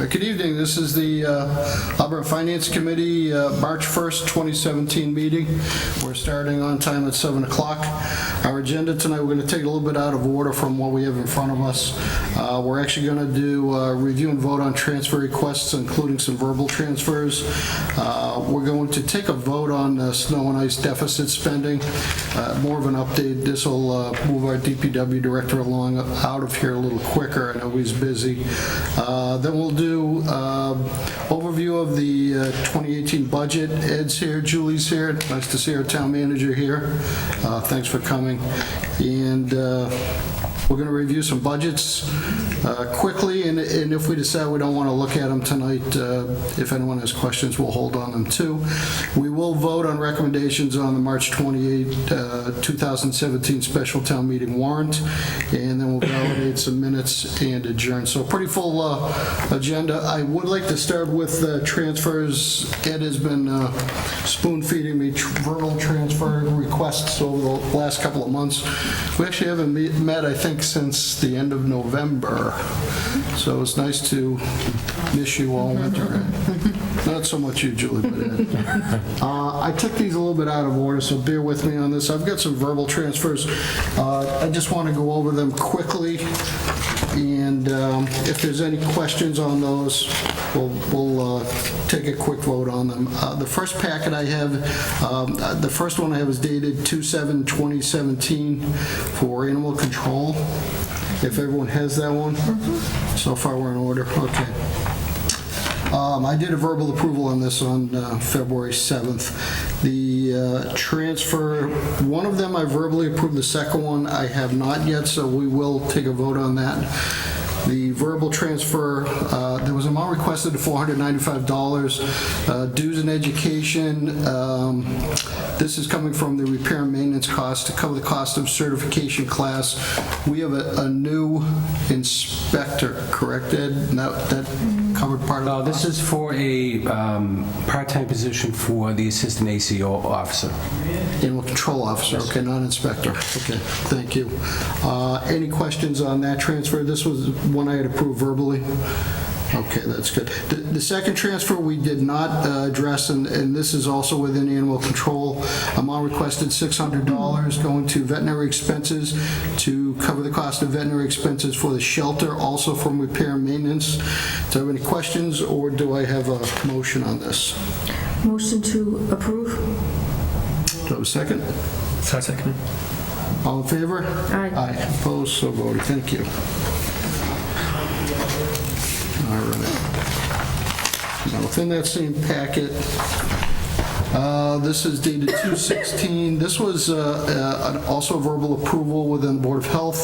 Good evening. This is the Auburn Finance Committee March 1st, 2017 meeting. We're starting on time at 7 o'clock. Our agenda tonight, we're going to take a little bit out of order from what we have in front of us. We're actually going to do review and vote on transfer requests, including some verbal transfers. We're going to take a vote on snow and ice deficit spending. More of an update. This will move our DPW director along out of here a little quicker. I know he's busy. Then we'll do overview of the 2018 budget. Ed's here, Julie's here. Nice to see our town manager here. Thanks for coming. And we're going to review some budgets quickly, and if we decide we don't want to look at them tonight, if anyone has questions, we'll hold on them too. We will vote on recommendations on the March 28, 2017 special town meeting warrant, and then we'll validate some minutes and adjourn. So pretty full agenda. I would like to start with transfers. Ed has been spoon feeding me verbal transfer requests over the last couple of months. We actually haven't met, I think, since the end of November. So it's nice to miss you all winter. Not so much you, Julie, but Ed. I took these a little bit out of order, so bear with me on this. I've got some verbal transfers. I just want to go over them quickly, and if there's any questions on those, we'll take a quick vote on them. The first packet I have, the first one I have is dated 2/7/2017 for animal control. If everyone has that one. So far we're in order. Okay. I did a verbal approval on this on February 7th. The transfer, one of them I verbally approved, the second one I have not yet, so we will take a vote on that. The verbal transfer, there was an amount requested of $495, dues and education. This is coming from the repair and maintenance cost to cover the cost of certification class. We have a new inspector, correct, Ed? That covered part of this is for a part-time position for the assistant ACO officer. Animal control officer, okay, not inspector. Okay, thank you. Any questions on that transfer? This was one I had approved verbally. Okay, that's good. The second transfer we did not address, and this is also within animal control. Amount requested $600 going to veterinary expenses to cover the cost of veterinary expenses for the shelter, also from repair and maintenance. Do I have any questions, or do I have a motion on this? Motion to approve. Do I have a second? Second. All in favor? Aye. Aye. Opposed? So voted. Thank you. All right. Now, within that same packet, this is dated 2/16. This was also a verbal approval within the Board of Health.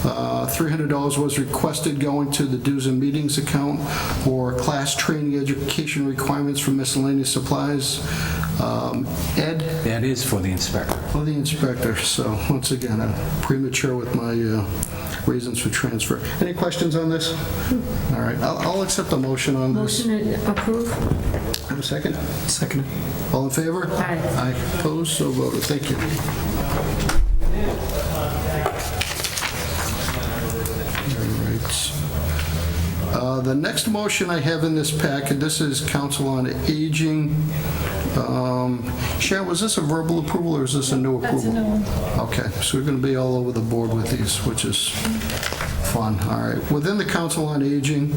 $300 was requested going to the dues and meetings account for class training education requirements for miscellaneous supplies. Ed? That is for the inspector. For the inspector. So once again, I'm premature with my reasons for transfer. Any questions on this? All right, I'll accept the motion on this. Motion to approve. Have a second? Second. All in favor? Aye. Aye. Opposed? So voted. Thank you. All right. The next motion I have in this packet, this is Council on Aging. Sharon, was this a verbal approval or is this a new approval? That's a new one. Okay, so we're going to be all over the board with these, which is fun. All right. Within the Council on Aging,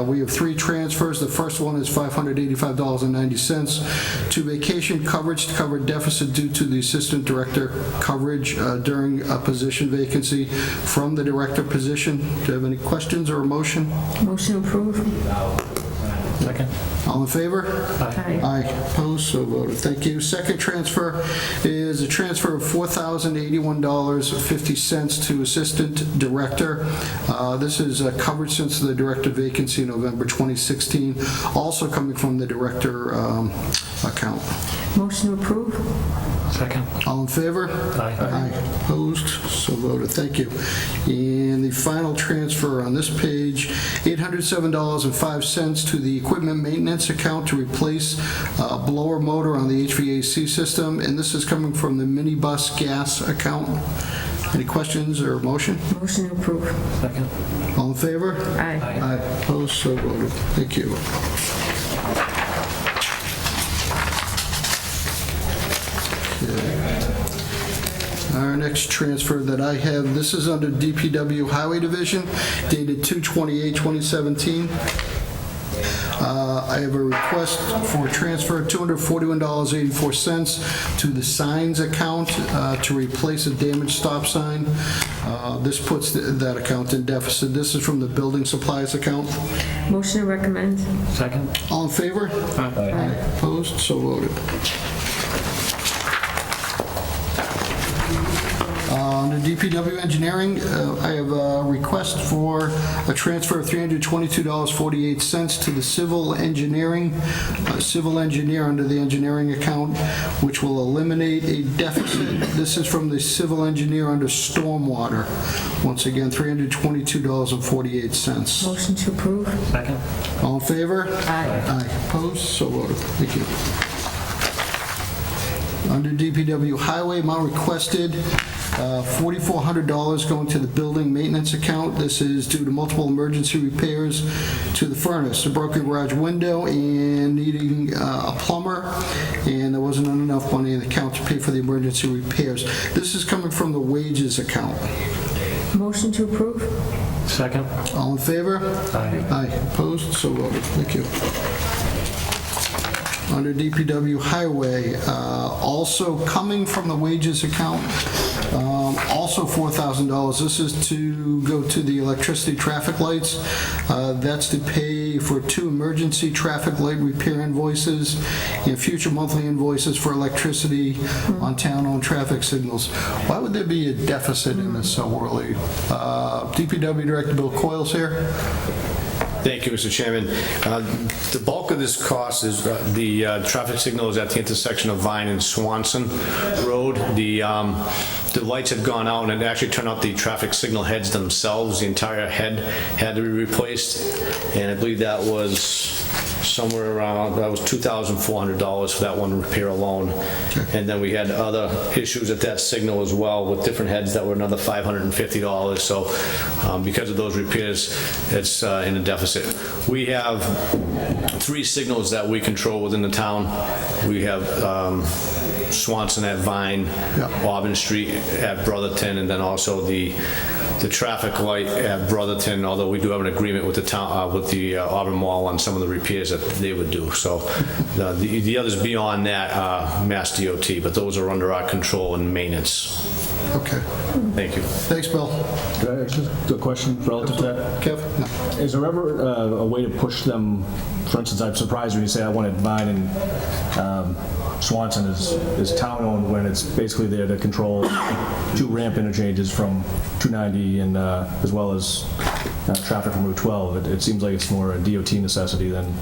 we have three transfers. The first one is $585.90 to vacation coverage to cover deficit due to the assistant director coverage during a position vacancy from the director position. Do you have any questions or a motion? Motion approved. Second. All in favor? Aye. Aye. Opposed? So voted. Thank you. Second transfer is a transfer of $4,081.50 to assistant director. This is coverage since the director vacancy in November 2016, also coming from the director account. Motion to approve. Second. All in favor? Aye. Aye. Opposed? So voted. Thank you. And the final transfer on this page, $807.05 to the equipment maintenance account to replace a blower motor on the HVAC system, and this is coming from the minibus gas account. Any questions or motion? Motion to approve. Second. All in favor? Aye. Aye. Opposed, so voted. Thank you. Okay. Our next transfer that I have, this is under DPW Highway Division, dated 2/28/2017. I have a request for transfer of $241.84 to the signs account to replace a damaged stop sign. This puts that account in deficit. This is from the building supplies account. Motion to recommend. Second. All in favor? Aye. Opposed? So voted. Under DPW Engineering, I have a request for a transfer of $322.48 to the civil engineer under the engineering account, which will eliminate a deficit. This is from the civil engineer under stormwater. Once again, $322.48. Motion to approve. Second. All in favor? Aye. Aye. Opposed? So voted. Thank you. Under DPW Highway, amount requested, $4,400 going to the building maintenance account. This is due to multiple emergency repairs to the furnace, a broken garage window, and needing a plumber, and there wasn't enough money in the account to pay for the emergency repairs. This is coming from the wages account. Motion to approve. Second. All in favor? Aye. Aye. Opposed? So voted. Thank you. Under DPW Highway, also coming from the wages account, also $4,000. This is to go to the electricity traffic lights. That's to pay for 2 emergency traffic light repair invoices and future monthly invoices for electricity on town-owned traffic signals. Why would there be a deficit in this so early? DPW Director Bill Coyle's here. Thank you, Mr. Chairman. The bulk of this cost is the traffic signals at the intersection of Vine and Swanson Road. The lights had gone out, and it actually turned out the traffic signal heads themselves. The entire head had to be replaced, and I believe that was somewhere around, that was $2,400 for that one repair alone. And then we had other issues at that signal as well with different heads that were another $550. So because of those repairs, it's in a deficit. We have 3 signals that we control within the town. We have Swanson at Vine, Auburn Street at Brotherton, and then also the traffic light at Brotherton, although we do have an agreement with the town, with the Auburn Mall on some of the repairs that they would do. So the others beyond that are Mass DOT, but those are under our control and maintenance. Okay. Thank you. Thanks, Bill. Could I ask a question relative to that? Kev? No. Is there ever a way to push them? For instance, I'm surprised when you say I wanted Vine and Swanson is town-owned when it's basically there to control 2 ramp interchanges from 290 and as well as traffic from Route 12. It seems like it's more a DOT necessity than,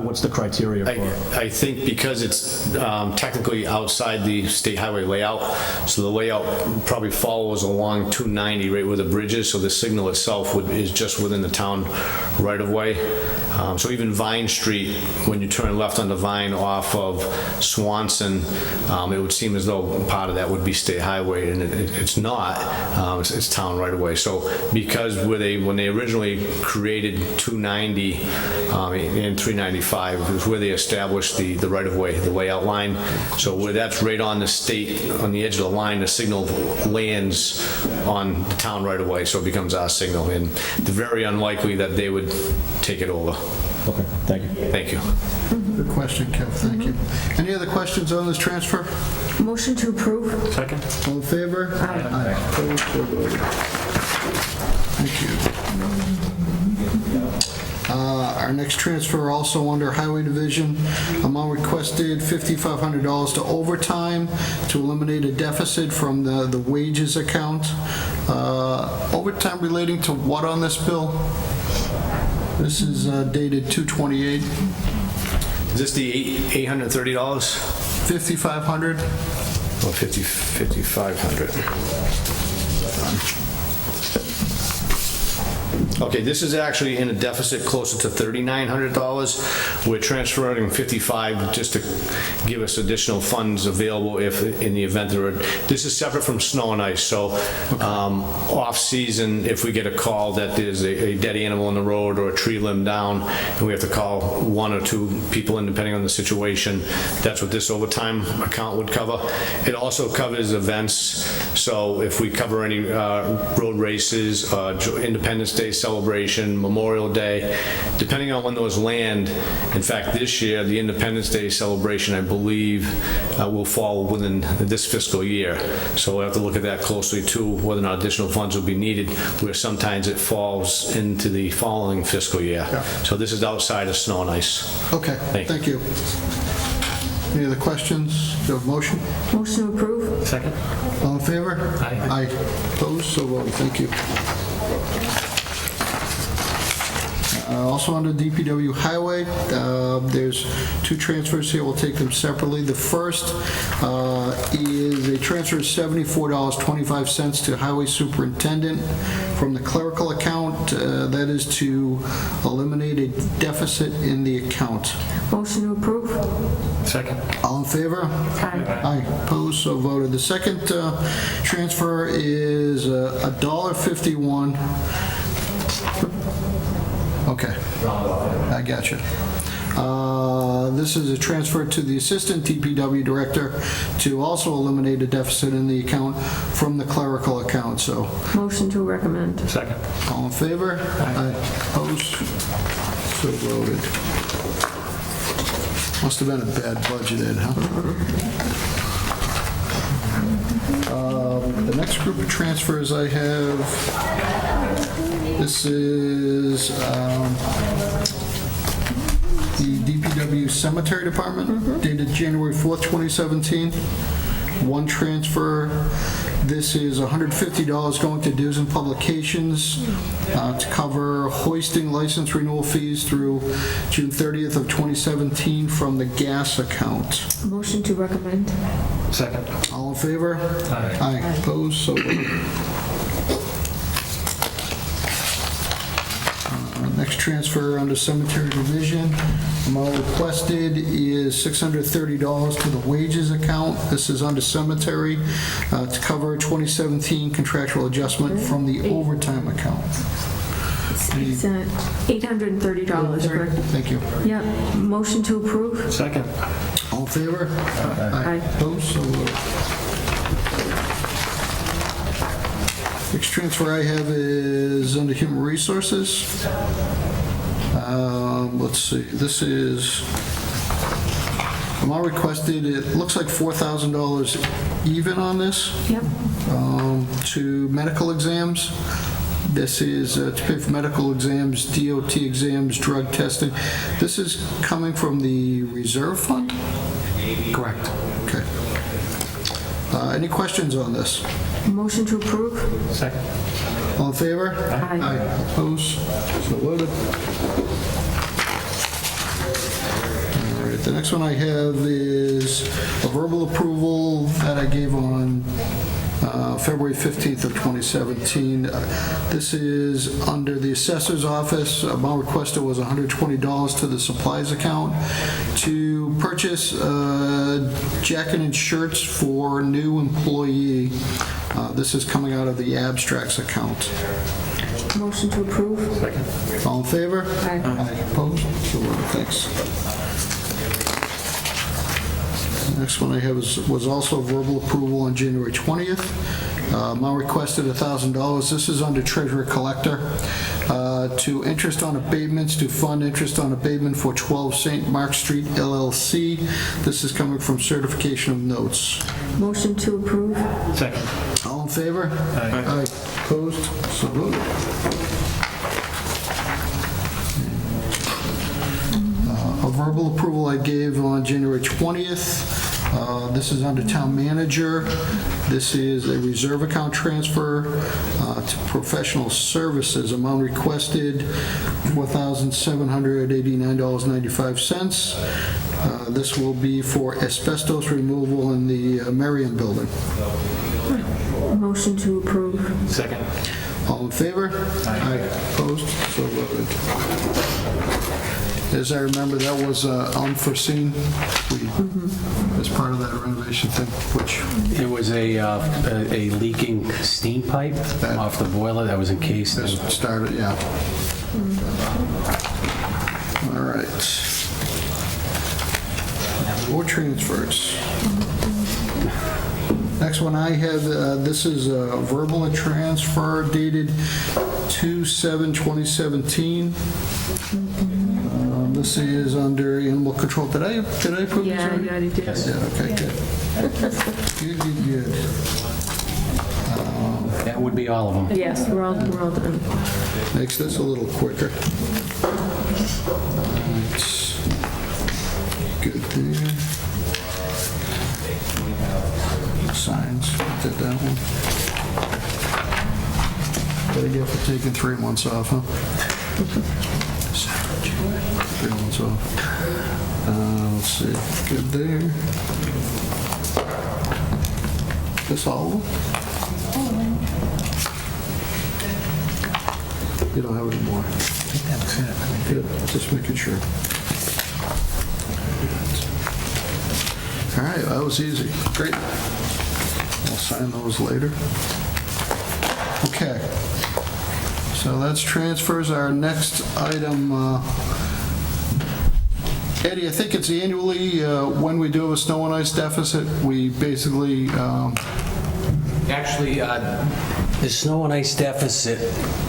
what's the criteria for? I think because it's technically outside the state highway layout, so the layout probably follows along 290 right where the bridge is, so the signal itself is just within the town right of way. So even Vine Street, when you turn left onto Vine off of Swanson, it would seem as though part of that would be state highway, and it's not. It's town right away. So because when they originally created 290 and 395, it was where they established the right of way, the layout line. So where that's right on the state, on the edge of the line, the signal lands on the town right of way, so it becomes our signal. And it's very unlikely that they would take it over. Okay, thank you. Thank you. Good question, Kev. Thank you. Any other questions on this transfer? Motion to approve. Second. All in favor? Aye. Opposed? So voted. Thank you. Our next transfer also under Highway Division. Amount requested $5,500 to overtime to eliminate a deficit from the wages account. Overtime relating to what on this bill? This is dated 2/28. Is this the $830? $5,500. Or 5,500? Okay, this is actually in a deficit closer to $3,900. We're transferring 55 just to give us additional funds available if, in the event there are, this is separate from snow and ice, so off-season, if we get a call that there's a dead animal on the road or a tree limb down, and we have to call 1 or 2 people in, depending on the situation, that's what this overtime account would cover. It also covers events, so if we cover any road races, Independence Day celebration, Memorial Day, depending on when those land. In fact, this year, the Independence Day celebration, I believe, will fall within this fiscal year. So we'll have to look at that closely too, whether or not additional funds will be needed, where sometimes it falls into the following fiscal year. So this is outside of snow and ice. Okay, thank you. Any other questions? Do you have a motion? Motion to approve? Second. All in favor? Aye. Aye. Opposed? So voted. Thank you. Also under DPW Highway, there's 2 transfers here. We'll take them separately. The first is a transfer of $74.25 to Highway Superintendent from the clerical account. That is to eliminate a deficit in the account. Motion to approve? Second. All in favor? Aye. Aye. Opposed? So voted. The second transfer is $1.51. Okay, I got you. This is a transfer to the Assistant DPW Director to also eliminate a deficit in the account from the clerical account, so Motion to recommend? Second. all in favor? Aye. Opposed? So voted. Must have been a bad budget, Ed, huh? The next group of transfers I have, this is the DPW Cemetery Department, dated January 4th, 2017. One transfer. This is $150 going to dues and publications to cover hoisting license renewal fees through June 30th of 2017 from the gas account. Motion to recommend? Second. All in favor? Aye. Aye. Opposed? So voted. Next transfer under Cemetery Division. Amount requested is $630 to the wages account. This is under Cemetery to cover 2017 contractual adjustment from the overtime account. It's $830, correct? Thank you. Yeah. Motion to approve? Second. All in favor? Aye. Opposed? So voted. Next transfer I have is under Human Resources. Let's see, this is, amount requested, it looks like $4,000 even on this, Yep. to medical exams. This is to pay for medical exams, DOT exams, drug testing. This is coming from the reserve fund? Correct. Okay. Any questions on this? Motion to approve? Second. All in favor? Aye. Opposed? So voted. All right, the next one I have is a verbal approval that I gave on February 15th of 2017. This is under the assessor's office. Amount requested was $120 to the supplies account to purchase jacket and shirts for new employee. This is coming out of the abstracts account. Motion to approve? Second. All in favor? Aye. Opposed? So voted. Thanks. The next one I have was also verbal approval on January 20th. Amount requested $1,000. This is under Treasurer Collector to interest on abatements, to fund interest on abatement for 12 St. Mark Street LLC. This is coming from certification of notes. Motion to approve? Second. All in favor? Aye. Opposed? So voted. A verbal approval I gave on January 20th. This is under Town Manager. This is a reserve account transfer to professional services. Amount requested $4,789.95. This will be for asbestos removal in the Merriam Building. Motion to approve. Second. All in favor? Aye. Opposed? So voted. As I remember, that was unforeseen, as part of that renovation thing, which, It was a leaking steam pipe off the boiler that was encased in. started, yeah. All right. Board transfers. Next one I have, this is a verbal transfer dated 2/7/2017. This is under animal control. Did I approve this Yeah, already? you already did. Yeah, okay, good. Good. That would be all of them. Yes, we're all done. Makes this a little quicker. Good there. Signs, did that one. What do you get for taking 3 months off, huh? 3 months off. Let's see, good there. This all of them? You don't have any more? Good, just making sure. All right, that was easy. Great. I'll sign those later. Okay. So that's transfers. Our next item, Eddie, I think it's annually, when we do have a snow and ice deficit, we basically, Actually, the snow and ice deficit,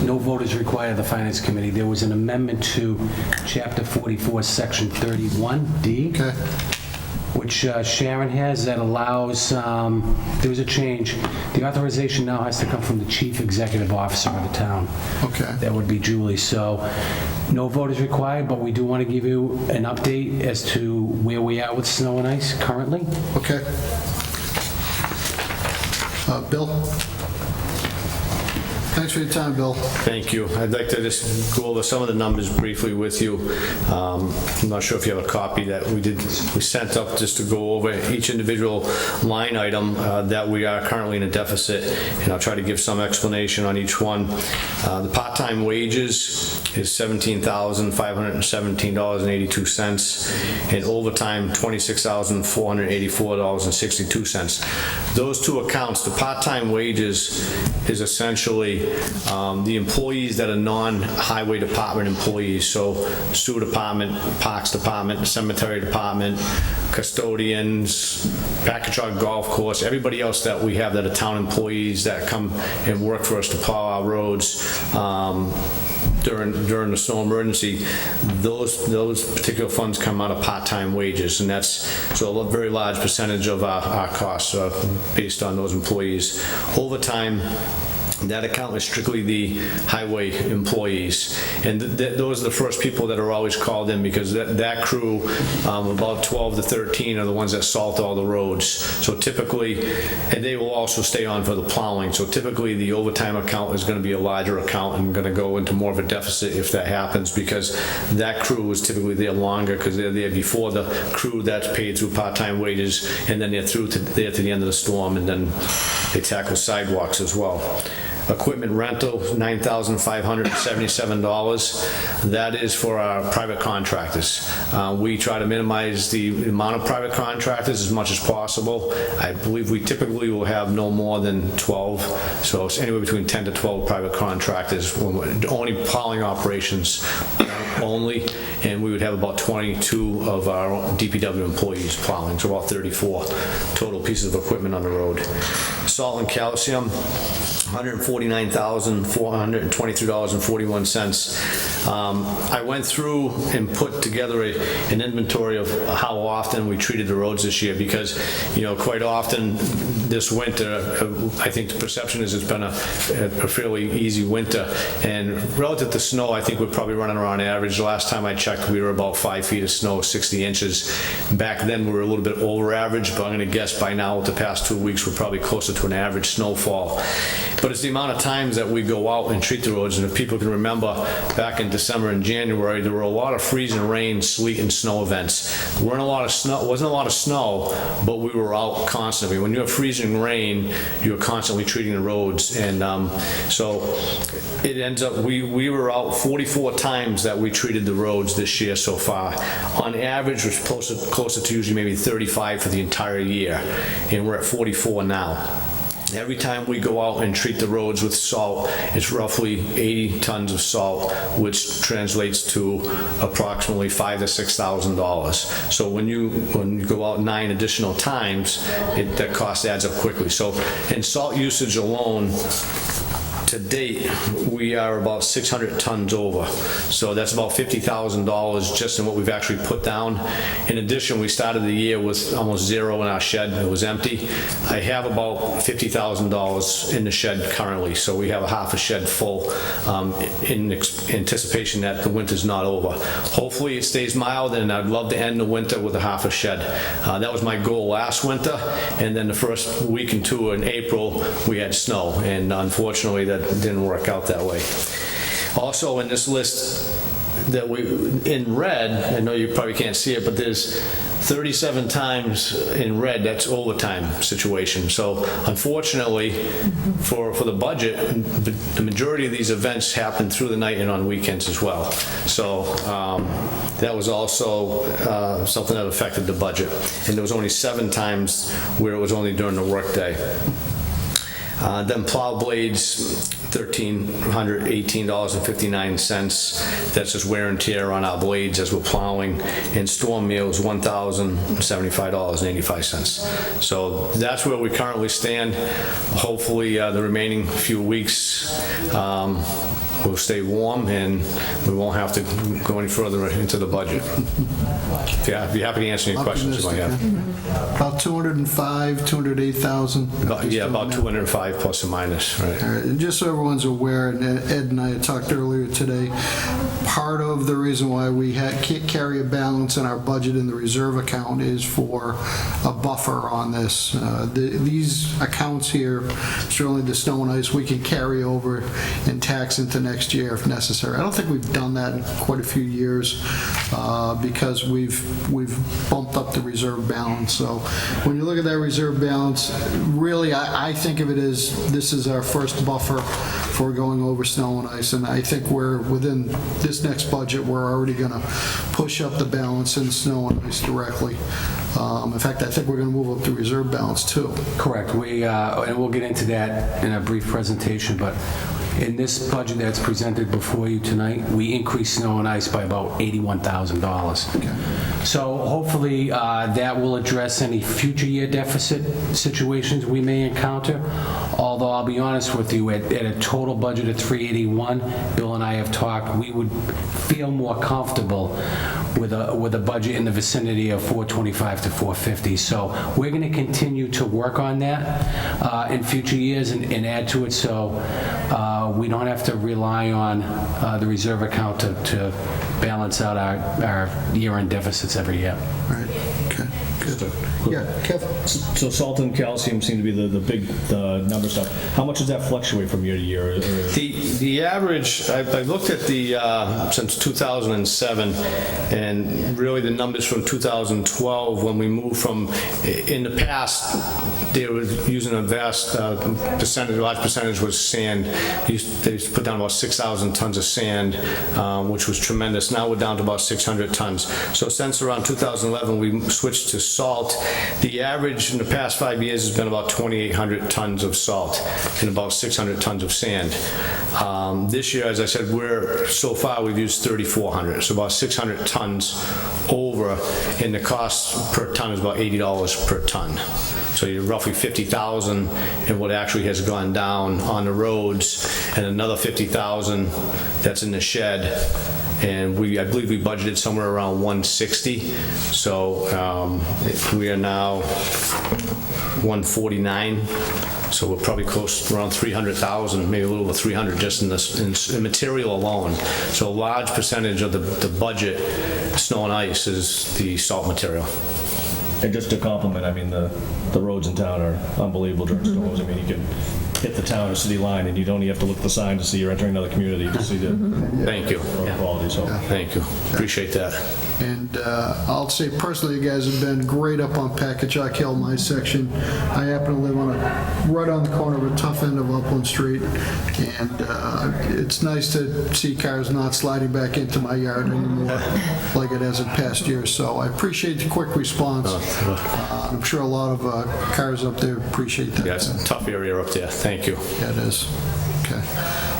no vote is required of the Finance Committee. There was an amendment to Chapter 44, Section 31D. okay, which Sharon has, that allows, there was a change. The authorization now has to come from the chief executive officer of the town. okay. That would be Julie. So no vote is required, but we do want to give you an update as to where we are with snow and ice currently. Okay. Bill? Thanks for your time, Bill. Thank you. I'd like to just go over some of the numbers briefly with you. I'm not sure if you have a copy that we sent up just to go over each individual line item that we are currently in a deficit, and I'll try to give some explanation on each one. The part-time wages is $17,517.82, and overtime $26,484.62. Those two accounts, the part-time wages is essentially the employees that are non-highway department employees, so sewer department, parks department, cemetery department, custodians, Packagug golf course, everybody else that we have that are town employees that come and work for us to plow our roads during the snow emergency. Those particular funds come out of part-time wages, and that's so a very large percentage of our costs are based on those employees. Overtime, that account is strictly the highway employees, and those are the first people that are always called in, because that crew, about 12 to 13, are the ones that salt all the roads. So typically, and they will also stay on for the plowing, so typically the overtime account is going to be a larger account and going to go into more of a deficit if that happens, because that crew is typically there longer, because they're there before the crew that's paid through part-time wages, and then they're there to the end of the storm, and then they tackle sidewalks as well. Equipment rental, $9,577. That is for our private contractors. We try to minimize the amount of private contractors as much as possible. I believe we typically will have no more than 12, so it's anywhere between 10 to 12 private contractors, only plowing operations only, and we would have about 22 of our DPW employees plowing, so about 34 total pieces of equipment on the road. Salt and calcium, $149,423.41. I went through and put together an inventory of how often we treated the roads this year, because, quite often this winter, I think the perception is it's been a fairly easy winter, and relative to snow, I think we're probably running around average. The last time I checked, we were about 5 feet of snow, 60 inches. Back then, we were a little bit over average, but I'm going to guess by now, with the past 2 weeks, we're probably closer to an average snowfall. But it's the amount of times that we go out and treat the roads, and if people can remember, back in December and January, there were a lot of freezing rain, sleet, and snow events. Wasn't a lot of snow, but we were out constantly. When you have freezing rain, you're constantly treating the roads, and so it ends up, we were out 44 times that we treated the roads this year so far. On average, we're closer to usually maybe 35 for the entire year, and we're at 44 now. Every time we go out and treat the roads with salt, it's roughly 80 tons of salt, which translates to approximately $5,000 to $6,000. So when you go out 9 additional times, that cost adds up quickly. So in salt usage alone, to date, we are about 600 tons over. So that's about $50,000 just in what we've actually put down. In addition, we started the year with almost zero in our shed. It was empty. I have about $50,000 in the shed currently. So we have a half a shed full in anticipation that the winter's not over. Hopefully it stays mild, and I'd love to end the winter with a half a shed. That was my goal last winter. And then the first week and two in April, we had snow. And unfortunately, that didn't work out that way. Also in this list that in red, I know you probably can't see it, but there's 37 times in red, that's overtime situation. So unfortunately, for the budget, the majority of these events happen through the night and on weekends as well. So that was also something that affected the budget. And there was only 7 times where it was only during the workday. Then plow blades, $1,318.59. That's just wear and tear on our blades as we're plowing. And storm meals, $1,075.85. So that's where we currently stand. Hopefully the remaining few weeks we'll stay warm and we won't have to go any further into the budget. Yeah, I'd be happy to answer any questions you might have. About 205, 208,000? Yeah, about 205 plus or minus, right. All right, and just so everyone's aware, and Ed and I had talked earlier today, part of the reason why we can't carry a balance in our budget in the reserve account is for a buffer on this. These accounts here, certainly the snow and ice, we can carry over and tax into next year if necessary. I don't think we've done that in quite a few years because we've bumped up the reserve balance. So when you look at that reserve balance, really I think of it as this is our first buffer for going over snow and ice, and I think we're within this next budget we're already going to push up the balance in snow and ice directly. In fact, I think we're going to move up the reserve balance too. Correct. And we'll get into that in a brief presentation, but in this budget that's presented before you tonight, we increased snow and ice by about $81,000. Okay. So hopefully that will address any future year deficit situations we may encounter. Although I'll be honest with you, at a total budget of 381, Bill and I have talked, we would feel more comfortable with a budget in the vicinity of 425 to 450. So we're going to continue to work on that in future years and add to it, so we don't have to rely on the reserve account to balance out our year-end deficits every year. Right. Okay. Good. Yeah, Kevin. So salt and calcium seem to be the big number stuff. How much does that fluctuate from year to year? The average, I looked at the since 2007, and really the numbers from 2012 when we moved from, in the past, they were using a vast percentage, a large percentage was sand. They used to put down about 6,000 tons of sand, which was tremendous. Now we're down to about 600 tons. So since around 2011, we switched to salt. The average in the past 5 years has been about 2,800 tons of salt and about 600 tons of sand. This year, as I said, so far we've used 3,400, so about 600 tons over, and the cost per ton is about $80 per ton. So you're roughly 50,000 in what actually has gone down on the roads, and another 50,000 that's in the shed. And I believe we budgeted somewhere around 160. So we are now 149. So we're probably close to around 300,000, maybe a little over 300 just in material alone. So a large percentage of the budget, snow and ice, is the salt material. And just to compliment, I mean, the roads in town are unbelievable during storms. I mean, you can hit the town or city line, and you don't even have to look at the sign to see you're entering another community, to see the Thank you. road quality, so. Thank you. Appreciate that. And I'll say personally, you guys have been great up on Packagug Hill, my section. I happen to live right on the corner of a tough end of Upland Street, and it's nice to see cars not sliding back into my yard anymore like it has in past years. So I appreciate the quick response. I'm sure a lot of cars up there appreciate that. Yeah, it's a tough area up there. Thank you. Yeah, it is. Okay.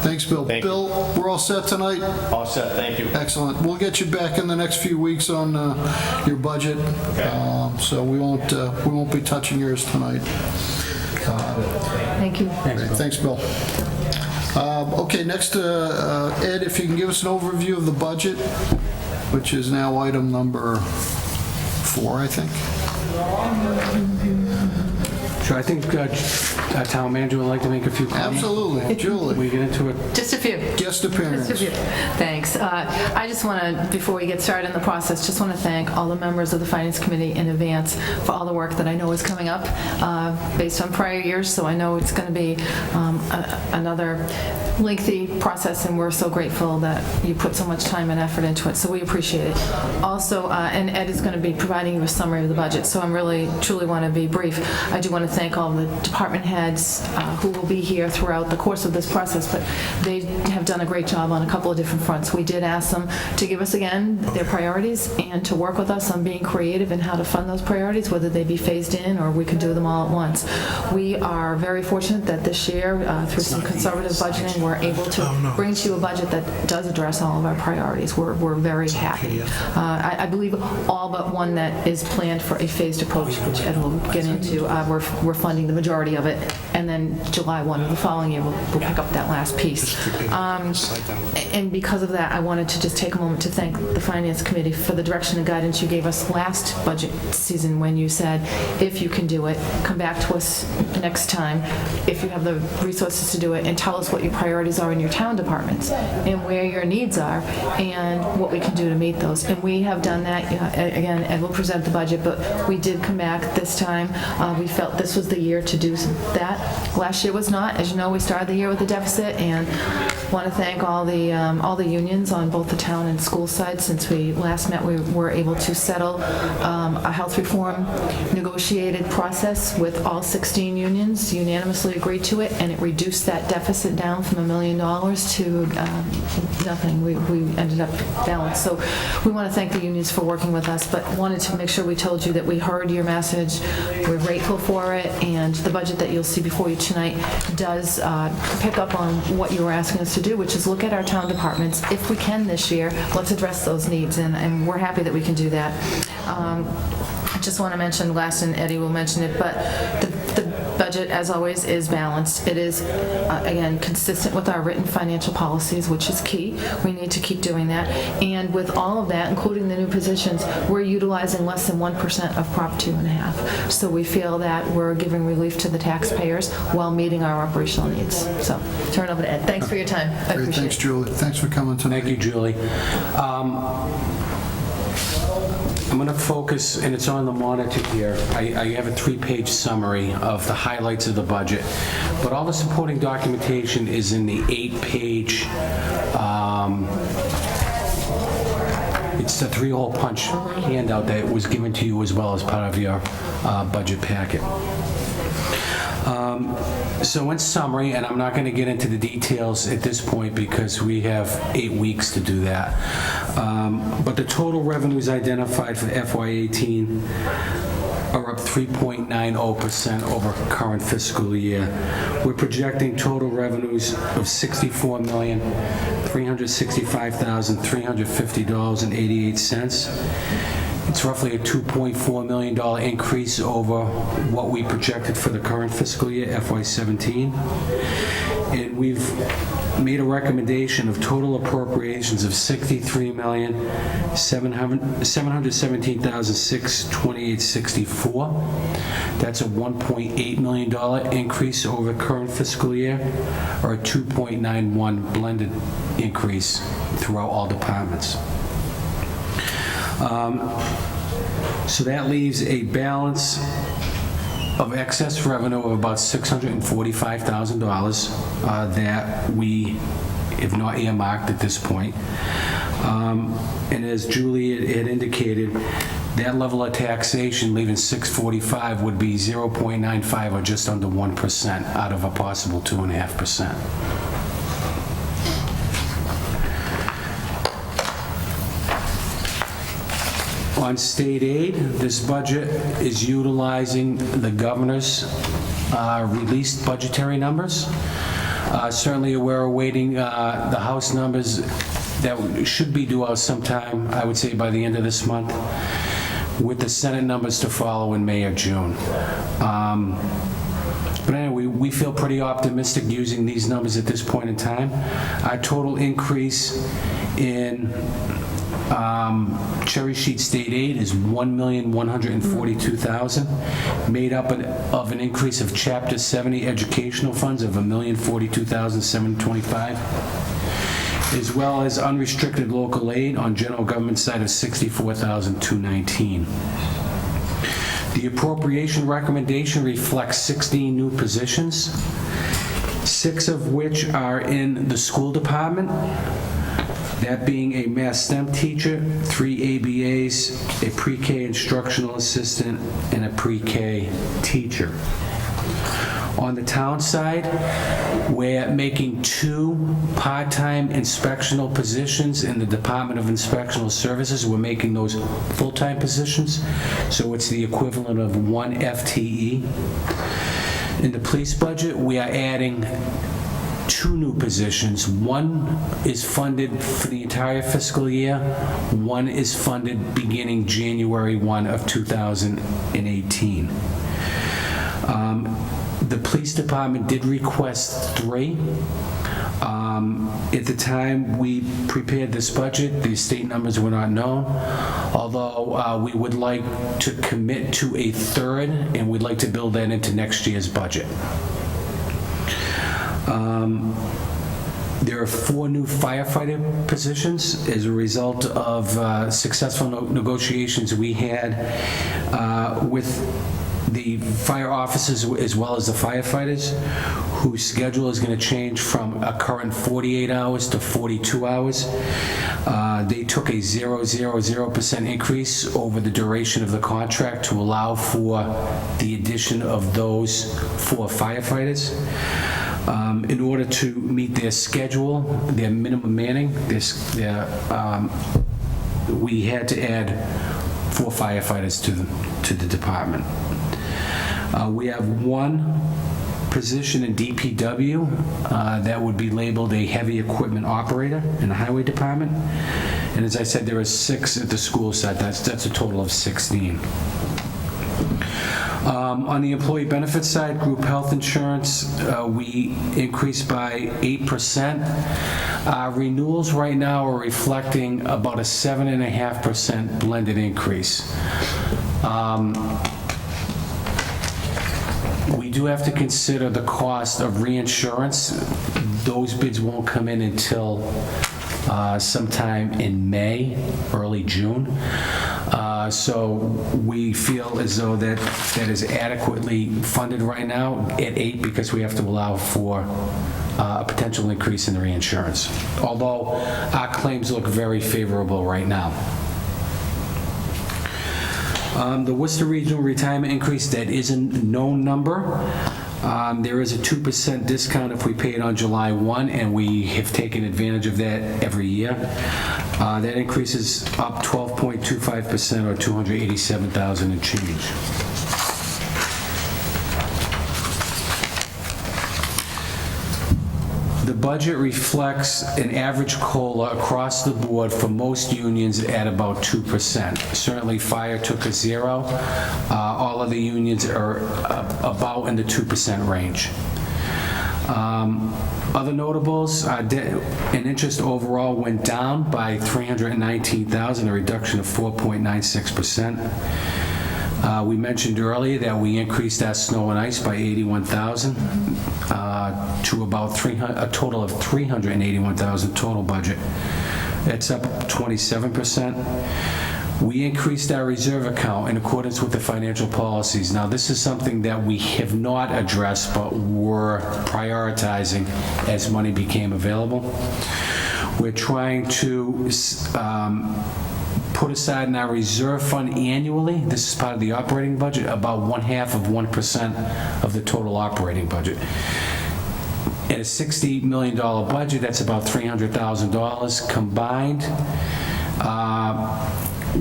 Thanks, Bill. Thank you. Bill, we're all set tonight? All set, thank you. Excellent. We'll get you back in the next few weeks on your budget. So we won't be touching yours tonight. Thank you. Thanks, Bill. Okay, next, Ed, if you can give us an overview of the budget, which is now item number 4, I think. Sure, I think Town Manager would like to make a few comments. Absolutely. Julie, We get into it. Just a few. guest appearance. Thanks. I just want to, before we get started in the process, just want to thank all the members of the Finance Committee in advance for all the work that I know is coming up based on prior years, so I know it's going to be another lengthy process, and we're so grateful that you put so much time and effort into it, so we appreciate it. Also, and Ed is going to be providing you a summary of the budget, so I'm really, truly want to be brief. I do want to thank all the department heads who will be here throughout the course of this process, but they have done a great job on a couple of different fronts. We did ask them to give us, again, their priorities and to work with us on being creative in how to fund those priorities, whether they be phased in or we could do them all at once. We are very fortunate that this year, through some conservative budgeting, we're able to bring to you a budget that does address all of our priorities. We're very happy. I believe all but one that is planned for a phased approach, which Ed will get into. We're funding the majority of it, and then July 1 of the following year, we'll pick up that last piece. And because of that, I wanted to just take a moment to thank the Finance Committee for the direction and guidance you gave us last budget season when you said, if you can do it, come back to us next time, if you have the resources to do it, and tell us what your priorities are in your town departments and where your needs are and what we can do to meet those. And we have done that. Again, Ed will present the budget, but we did come back this time. We felt this was the year to do that. Last year was not. As you know, we started the year with a deficit, and want to thank all the unions on both the town and school side. Since we last met, we were able to settle a health reform negotiated process with all 16 unions, unanimously agreed to it, and it reduced that deficit down from $1 million to nothing. We ended up balanced. So we want to thank the unions for working with us, but wanted to make sure we told you that we heard your message. We're grateful for it, and the budget that you'll see before you tonight does pick up on what you were asking us to do, which is look at our town departments. If we can this year, let's address those needs, and we're happy that we can do that. I just want to mention last, and Eddie will mention it, but the budget, as always, is balanced. It is, again, consistent with our written financial policies, which is key. We need to keep doing that. And with all of that, including the new positions, we're utilizing less than 1% of Prop 2.5. So we feel that we're giving relief to the taxpayers while meeting our operational needs. So turn it over to Ed. Thanks for your time. I Great, appreciate thanks, it. Julie. Thanks for coming tonight. Thank you, Julie. I'm going to focus, and it's on the monitor here. I have a 3-page summary of the highlights of the budget, but all the supporting documentation is in the 8-page, it's the 3-hole punch handout that was given to you as well as part of your budget packet. So in summary, and I'm not going to get into the details at this point because we have 8 weeks to do that, but the total revenues identified for FY18 are up 3.90% over current fiscal year. We're projecting total revenues of $64,365,350.88. It's roughly a $2.4 million increase over what we projected for the current fiscal year, FY17. And we've made a recommendation of total appropriations of $63,717,628.64. That's a $1.8 million increase over current fiscal year, or a 2.91 blended increase throughout all departments. So that leaves a balance of excess revenue of about $645,000 that we have not earmarked at this point. And as Julie had indicated, that level of taxation, leaving 645, would be 0.95 or just under 1% out of a possible 2.5%. On state aid, this budget is utilizing the governor's released budgetary numbers. Certainly, we're awaiting the House numbers that should be due out sometime, I would say, by the end of this month, with the Senate numbers to follow in May or June. But anyway, we feel pretty optimistic using these numbers at this point in time. Our total increase in Cherry Sheet State Aid is $1,142,000, made up of an increase of Chapter 70 educational funds of $1,042,725, as well as unrestricted local aid on general government side of $64,219. The appropriation recommendation reflects 16 new positions, 6 of which are in the school department, that being a math STEM teacher, 3 ABAs, a pre-K instructional assistant, and a pre-K teacher. On the town side, we're making 2 part-time inspectional positions in the Department of Inspectional Services. We're making those full-time positions, so it's the equivalent of 1 FTE. In the police budget, we are adding 2 new positions. 1 is funded for the entire fiscal year. 1 is funded beginning January 1 of 2018. The police department did request 3. At the time we prepared this budget, the state numbers were not known, although we would like to commit to a 3rd, and we'd like to build that into next year's budget. There are 4 new firefighter positions as a result of successful negotiations we had with the fire officers as well as the firefighters, whose schedule is going to change from a current 48 hours to 42 hours. They took a 0.000% increase over the duration of the contract to allow for the addition of those 4 firefighters. In order to meet their schedule, their minimum manning, we had to add 4 firefighters to the department. We have 1 position in DPW that would be labeled a heavy equipment operator in the highway department. And as I said, there are 6 at the school side. That's a total of 16. On the employee benefits side, group health insurance, we increased by 8%. Renewals right now are reflecting about a 7.5% blended increase. We do have to consider the cost of reinsurance. Those bids won't come in until sometime in May, early June. So we feel as though that is adequately funded right now at 8, because we have to allow for a potential increase in the reinsurance, although our claims look very favorable right now. The Worcester Regional Retirement increase, that is a known number. There is a 2% discount if we pay it on July 1, and we have taken advantage of that every year. That increase is up 12.25%, or $287,000 and change. The budget reflects an average COLA across the board for most unions at about 2%. Certainly fire took a 0. All of the unions are about in the 2% range. Other notables, debt and interest overall went down by $319,000, a reduction of 4.96%. We mentioned earlier that we increased our snow and ice by $81,000 to about a total of $381,000 total budget. It's up 27%. We increased our reserve account in accordance with the financial policies. Now, this is something that we have not addressed, but were prioritizing as money became available. We're trying to put aside in our reserve fund annually, this is part of the operating budget, about 1/2% of the total operating budget. At a $60 million budget, that's about $300,000 combined.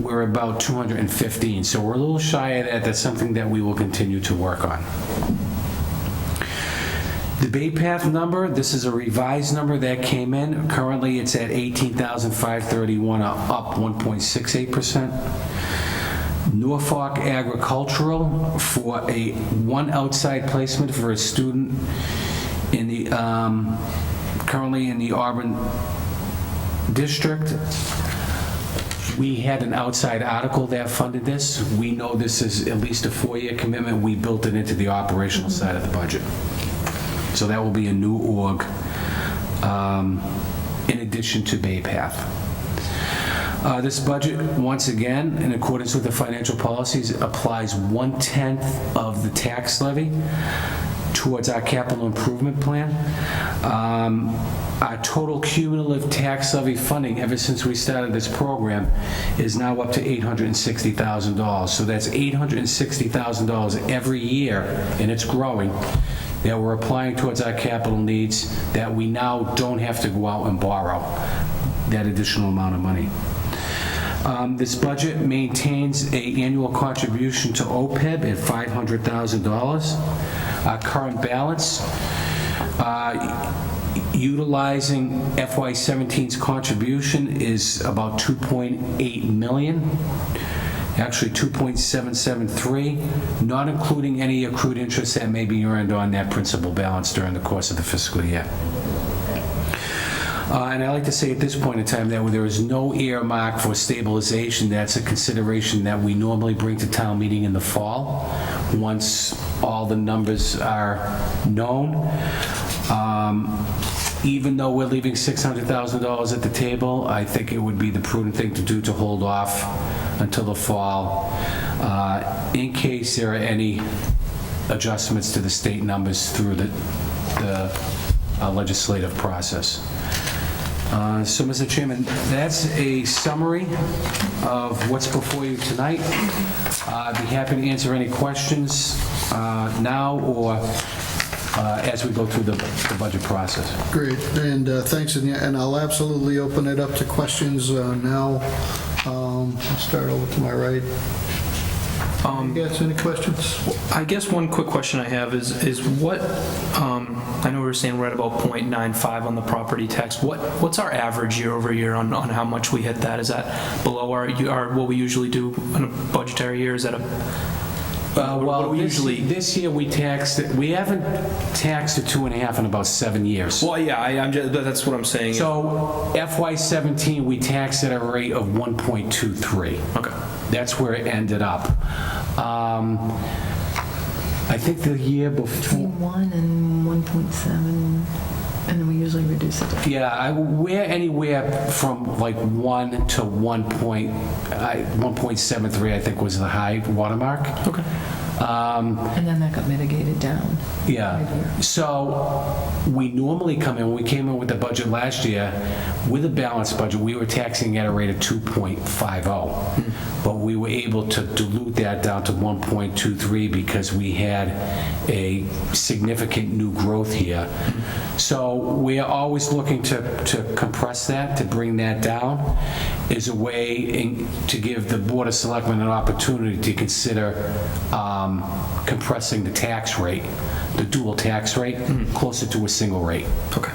We're about 215, so we're a little shy of that. That's something that we will continue to work on. The Bay Path number, this is a revised number that came in. Currently, it's at $18,531, up 1.68%. Norfolk Agricultural for one outside placement for a student in the currently in the Auburn district. We had an outside article that funded this. We know this is at least a 4-year commitment. We built it into the operational side of the budget. So that will be a new org in addition to Bay Path. This budget, once again, in accordance with the financial policies, applies 1/10 of the tax levy towards our capital improvement plan. Our total cumulative tax levy funding ever since we started this program is now up to $860,000. So that's $860,000 every year, and it's growing, that we're applying towards our capital needs that we now don't have to go out and borrow that additional amount of money. This budget maintains an annual contribution to OPEB at $500,000. Our current balance, utilizing FY17's contribution, is about $2.8 million. Actually 2.773, not including any accrued interest that may be earned on that principal balance during the course of the fiscal year. And I like to say at this point in time that there is no earmark for stabilization. That's a consideration that we normally bring to town meeting in the fall, once all the numbers are known. Even though we're leaving $600,000 at the table, I think it would be the prudent thing to do to hold off until the fall, in case there are any adjustments to the state numbers through the legislative process. So, Mr. Chairman, that's a summary of what's before you tonight. I'd be happy to answer any questions now or as we go through the budget process. Great, and thanks, and I'll absolutely open it up to questions now. I'll start over to my right. You guys, any questions? I guess one quick question I have is what, I know we were saying we're at about 0.95 on the property tax. What's our average year over year on how much we hit that? Is that below our what we usually do in a budgetary year? Is that a... Well, usually... this year we taxed it. We haven't taxed at 2.5 in about 7 years. Well, yeah, I'm just, that's what I'm saying. So FY17 we taxed at a rate of 1.23. Okay. That's where it ended up. I think the year before. Between 1 and 1.7, and then we usually reduce it to... Yeah, we're anywhere from like 1 to 1.73, I think was the high watermark. Okay. And then that got mitigated down. Yeah, so we normally come in, when we came in with the budget last year, with a balanced budget, we were taxing at a rate of 2.50. But we were able to dilute that down to 1.23 because we had a significant new growth here. So we are always looking to compress that, to bring that down, is a way to give the Board of Selectmen an opportunity to consider compressing the tax rate, the dual tax rate, closer to a single rate. Okay.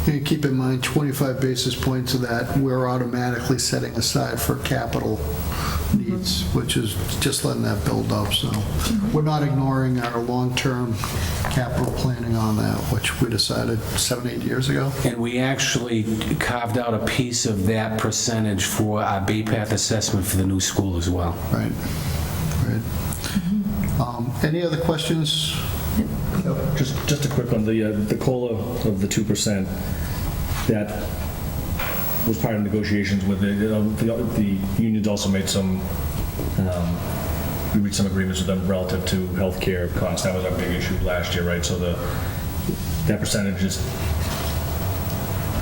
And keep in mind, 25 basis points of that we're automatically setting aside for capital needs, which is just letting that build up. So we're not ignoring our long-term capital planning on that, which we decided 7-8 years ago. And we actually carved out a piece of that percentage for our Bay Path assessment for the new school as well. Right. Right. Any other questions? Just a quick one, the COLA of the 2%, that was part of negotiations with the unions also made some, we reached some agreements with them relative to healthcare costs. That was our big issue last year, right? So that percentage is,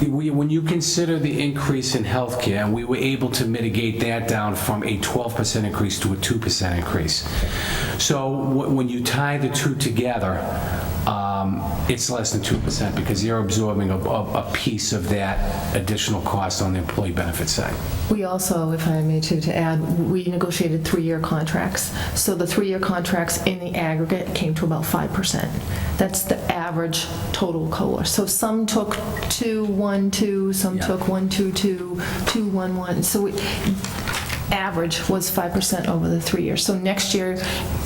When you consider the increase in healthcare, we were able to mitigate that down from a 12% increase to a 2% increase. So when you tie the two together, it's less than 2% because you're absorbing a piece of that additional cost on the employee benefit side. We also, if I may to add, we negotiated 3-year contracts. So the 3-year contracts in the aggregate came to about 5%. That's the average total COLA. So some took 2-1-2, some took 1-2-2, 2-1-1. So average was 5% over the 3 years. So next year,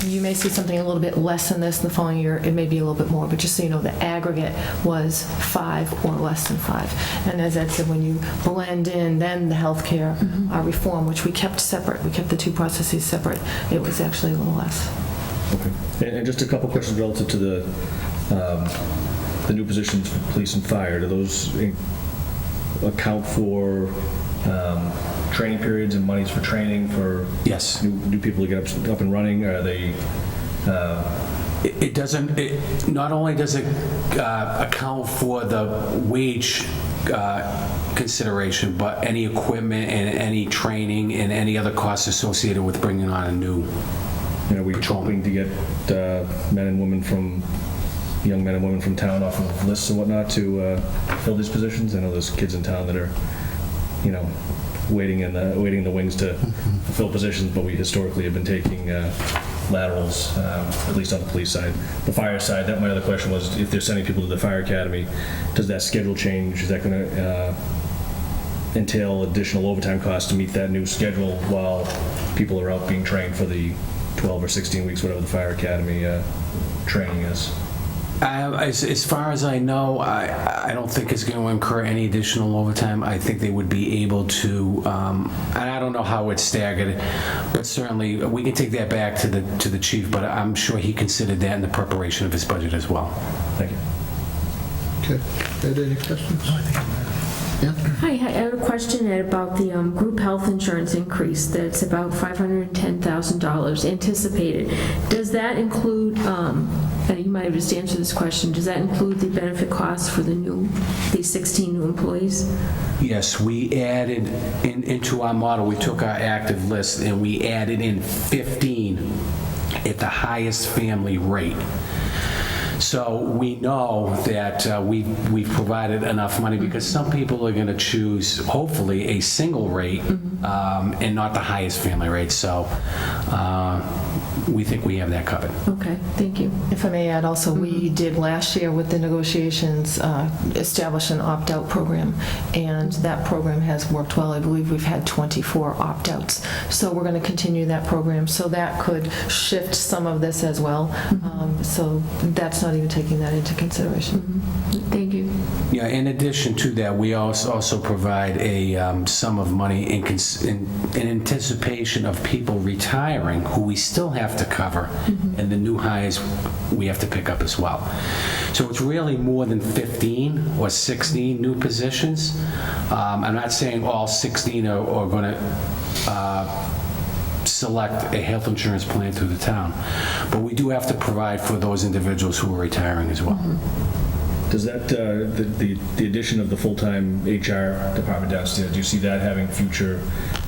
you may see something a little bit less than this. The following year, it may be a little bit more. But just so you know, the aggregate was 5 or less than 5. And as Ed said, when you blend in then the healthcare reform, which we kept separate, we kept the two processes separate, it was actually a little less. okay. And just a couple questions relative to the new positions for police and fire. Do those account for training periods and monies for training for Yes. new people to get up and running? Are they? It doesn't, not only does it account for the wage consideration, but any equipment and any training and any other costs associated with bringing on a new Are we hoping to get young men and women from town off of lists and whatnot to fill these positions? I know there's kids in town that are, waiting in the wings to fill positions, but we historically have been taking laterals, at least on the police side. The fire side, that my other question was, if they're sending people to the fire academy, does that schedule change? Is that going to entail additional overtime costs to meet that new schedule while people are out being trained for the 12 or 16 weeks, whatever the fire academy training is? As far as I know, I don't think it's going to incur any additional overtime. I think they would be able to, and I don't know how it's staggered, but certainly we can take that back to the chief, but I'm sure he considered that in the preparation of his budget as well. Thank you. Okay. Ed, any questions? Yeah? Hi, I have a question, Ed, about the group health insurance increase that's about $510,000 anticipated. Does that include, and you might have just answered this question, does that include the benefit costs for these 16 new employees? Yes, we added into our model, we took our active list and we added in 15 at the highest family rate. So we know that we've provided enough money because some people are going to choose, hopefully, a single rate and not the highest family rate. So we think we have that covered. Okay, thank you. If I may add also, we did last year with the negotiations establish an opt-out program, and that program has worked well. I believe we've had 24 opt-outs. So we're going to continue that program. So that could shift some of this as well. So that's not even taking that into consideration. Thank you. Yeah, in addition to that, we also provide a sum of money in anticipation of people retiring who we still have to cover, and the new hires we have to pick up as well. So it's really more than 15 or 16 new positions. I'm not saying all 16 are going to select a health insurance plan through the town, but we do have to provide for those individuals who are retiring as well. Does that, the addition of the full-time HR department downstairs, do you see that having future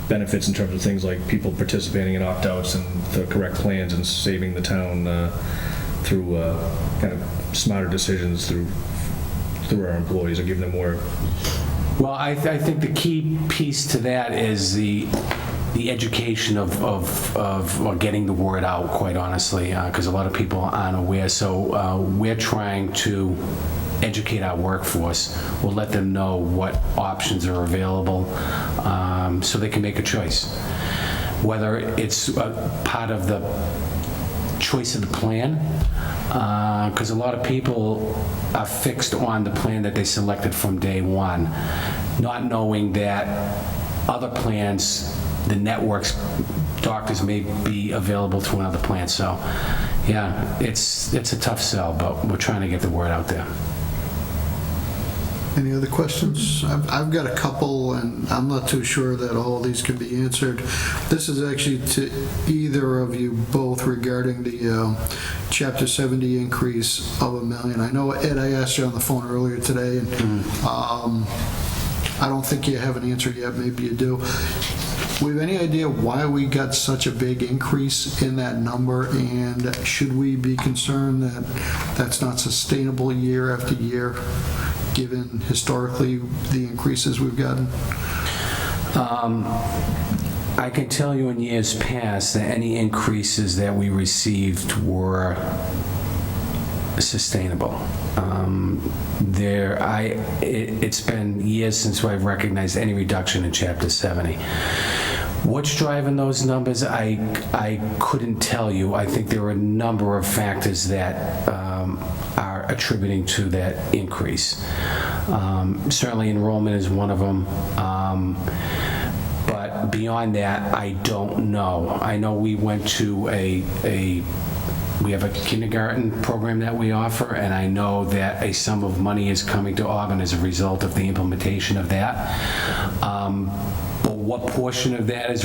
benefits in terms of things like people participating in opt-outs and the correct plans and saving the town through kind of smarter decisions through our employees, or giving them more? Well, I think the key piece to that is the education of getting the word out, quite honestly, because a lot of people aren't aware. So we're trying to educate our workforce. We'll let them know what options are available so they can make a choice. Whether it's part of the choice of the plan, because a lot of people are fixed on the plan that they selected from day one, not knowing that other plans, the networks, doctors may be available through another plan. So, yeah, it's a tough sell, but we're trying to get the word out there. Any other questions? I've got a couple, and I'm not too sure that all of these can be answered. This is actually to either of you both regarding the Chapter 70 increase of $1 million. I know, Ed, I asked you on the phone earlier today, and I don't think you have an answer yet. Maybe you do. We have any idea why we got such a big increase in that number, and should we be concerned that that's not sustainable year after year, given historically the increases we've gotten? I can tell you in years past that any increases that we received were sustainable. It's been years since I've recognized any reduction in Chapter 70. What's driving those numbers, I couldn't tell you. I think there are a number of factors that are attributing to that increase. Certainly enrollment is one of them. But beyond that, I don't know. I know we went to we have a kindergarten program that we offer, and I know that a sum of money is coming to Auburn as a result of the implementation of that. But what portion of that is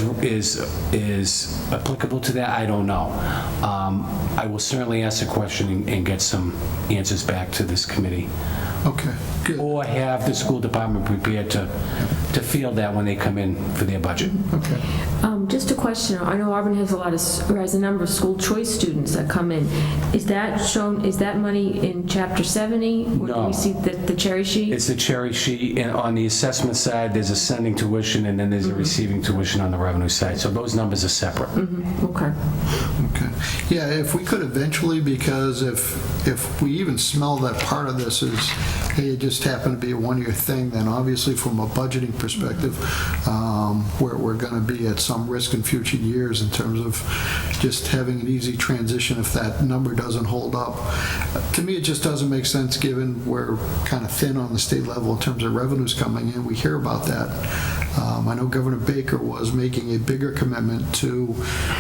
applicable to that, I don't know. I will certainly ask the question and get some answers back to this committee. Okay, good. Or have the school department prepared to field that when they come in for their budget. Okay. Just a question. I know Auburn has a number of school choice students that come in. Is that money in Chapter 70? Where No. we see the cherry sheet? It's the cherry sheet, and on the assessment side, there's a sending tuition, and then there's a receiving tuition on the revenue side. So those numbers are separate. Okay. Okay. Yeah, if we could eventually, because if we even smell that part of this is, hey, it just happened to be a one-year thing, then obviously from a budgeting perspective, we're going to be at some risk in future years in terms of just having an easy transition if that number doesn't hold up. To me, it just doesn't make sense given we're kind of thin on the state level in terms of revenues coming in. We hear about that. I know Governor Baker was making a bigger commitment to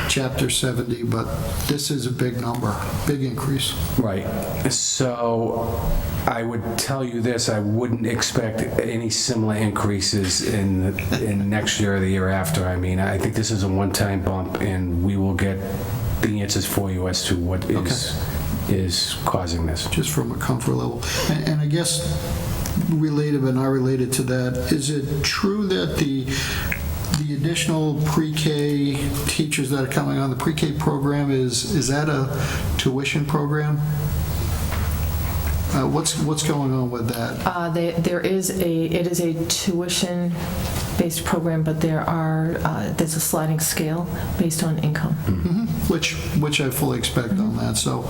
Chapter 70, but this is a big number, big increase. Right. So I would tell you this, I wouldn't expect any similar increases in next year or the year after. I mean, I think this is a one-time bump, and we will get the answers for you as to what is causing this. Just from a comfort level. And I guess related but not related to that, is it true that the additional pre-K teachers that are coming on the pre-K program, is that a tuition program? What's going on with that? It is a tuition-based program, but there's a sliding scale based on income. Which I fully expect on that. So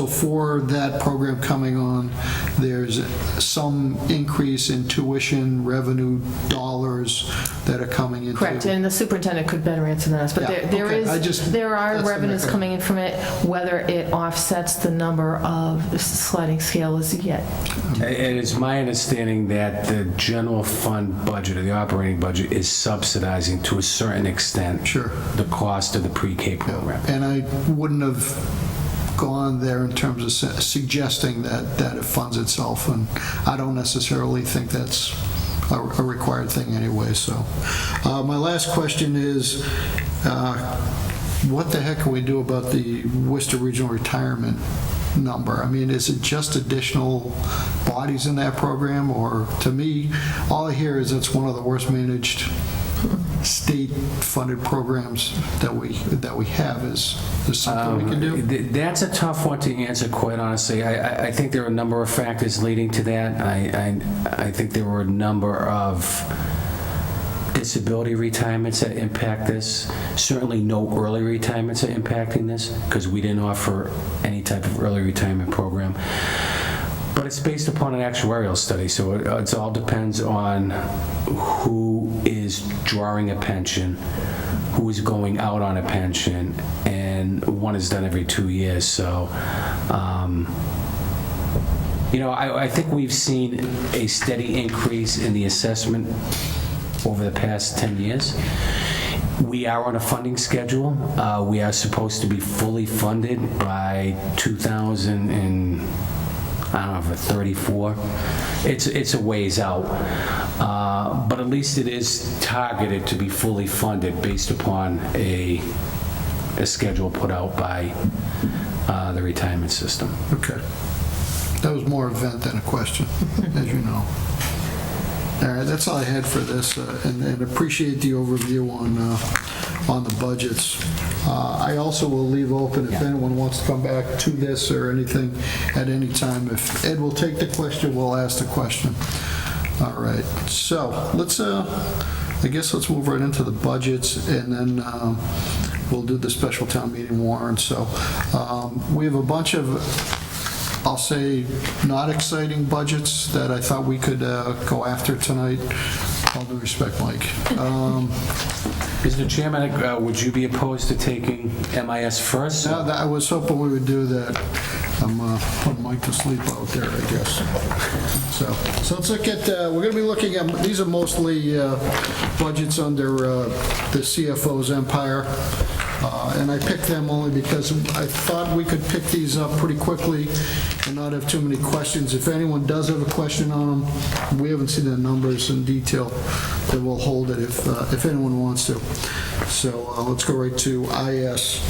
for that program coming on, there's some increase in tuition revenue dollars that are coming into. Correct, and the superintendent could better answer than us, but Yeah, there okay. there are that's the revenues mechanism. coming in from it. Whether it offsets the number of sliding scale is yet. It is my understanding that the general fund budget, or the operating budget, is subsidizing to a certain extent Sure. the cost of the pre-K program. And I wouldn't have gone there in terms of suggesting that it funds itself, and I don't necessarily think that's a required thing anyway. So my last question is, what the heck can we do about the Worcester Regional Retirement number? I mean, is it just additional bodies in that program? Or to me, all I hear is it's one of the worst managed state-funded programs that we have. Is there something we can do? That's a tough one to answer, quite honestly. I think there are a number of factors leading to that. I think there were a number of disability retirements that impact this. Certainly no early retirements are impacting this, because we didn't offer any type of early retirement program. But it's based upon an actuarial study, so it all depends on who is drawing a pension, who is going out on a pension, and one is done every 2 years. So, I think we've seen a steady increase in the assessment over the past 10 years. We are on a funding schedule. We are supposed to be fully funded by I don't know, for 34. It's a ways out. But at least it is targeted to be fully funded based upon a schedule put out by the retirement system. Okay. That was more event than a question, as you know. All right, that's all I had for this, and appreciate the overview on the budgets. I also will leave open if anyone wants to come back to this or anything at any time. If Ed will take the question, we'll ask the question. All right, so I guess let's move right into the budgets, and then we'll do the special town meeting warrant. So we have a bunch of, I'll say, not exciting budgets that I thought we could go after tonight. All due respect, Mike. Mr. Chairman, would you be opposed to taking MIS first? Now, I was hoping we would do that. I'm putting Mike to sleep out there, I guess. So let's look at, we're going to be looking at, these are mostly budgets under the CFO's empire. And I picked them only because I thought we could pick these up pretty quickly and not have too many questions. If anyone does have a question on them, we haven't seen the numbers in detail, then we'll hold it if anyone wants to. So let's go right to IS.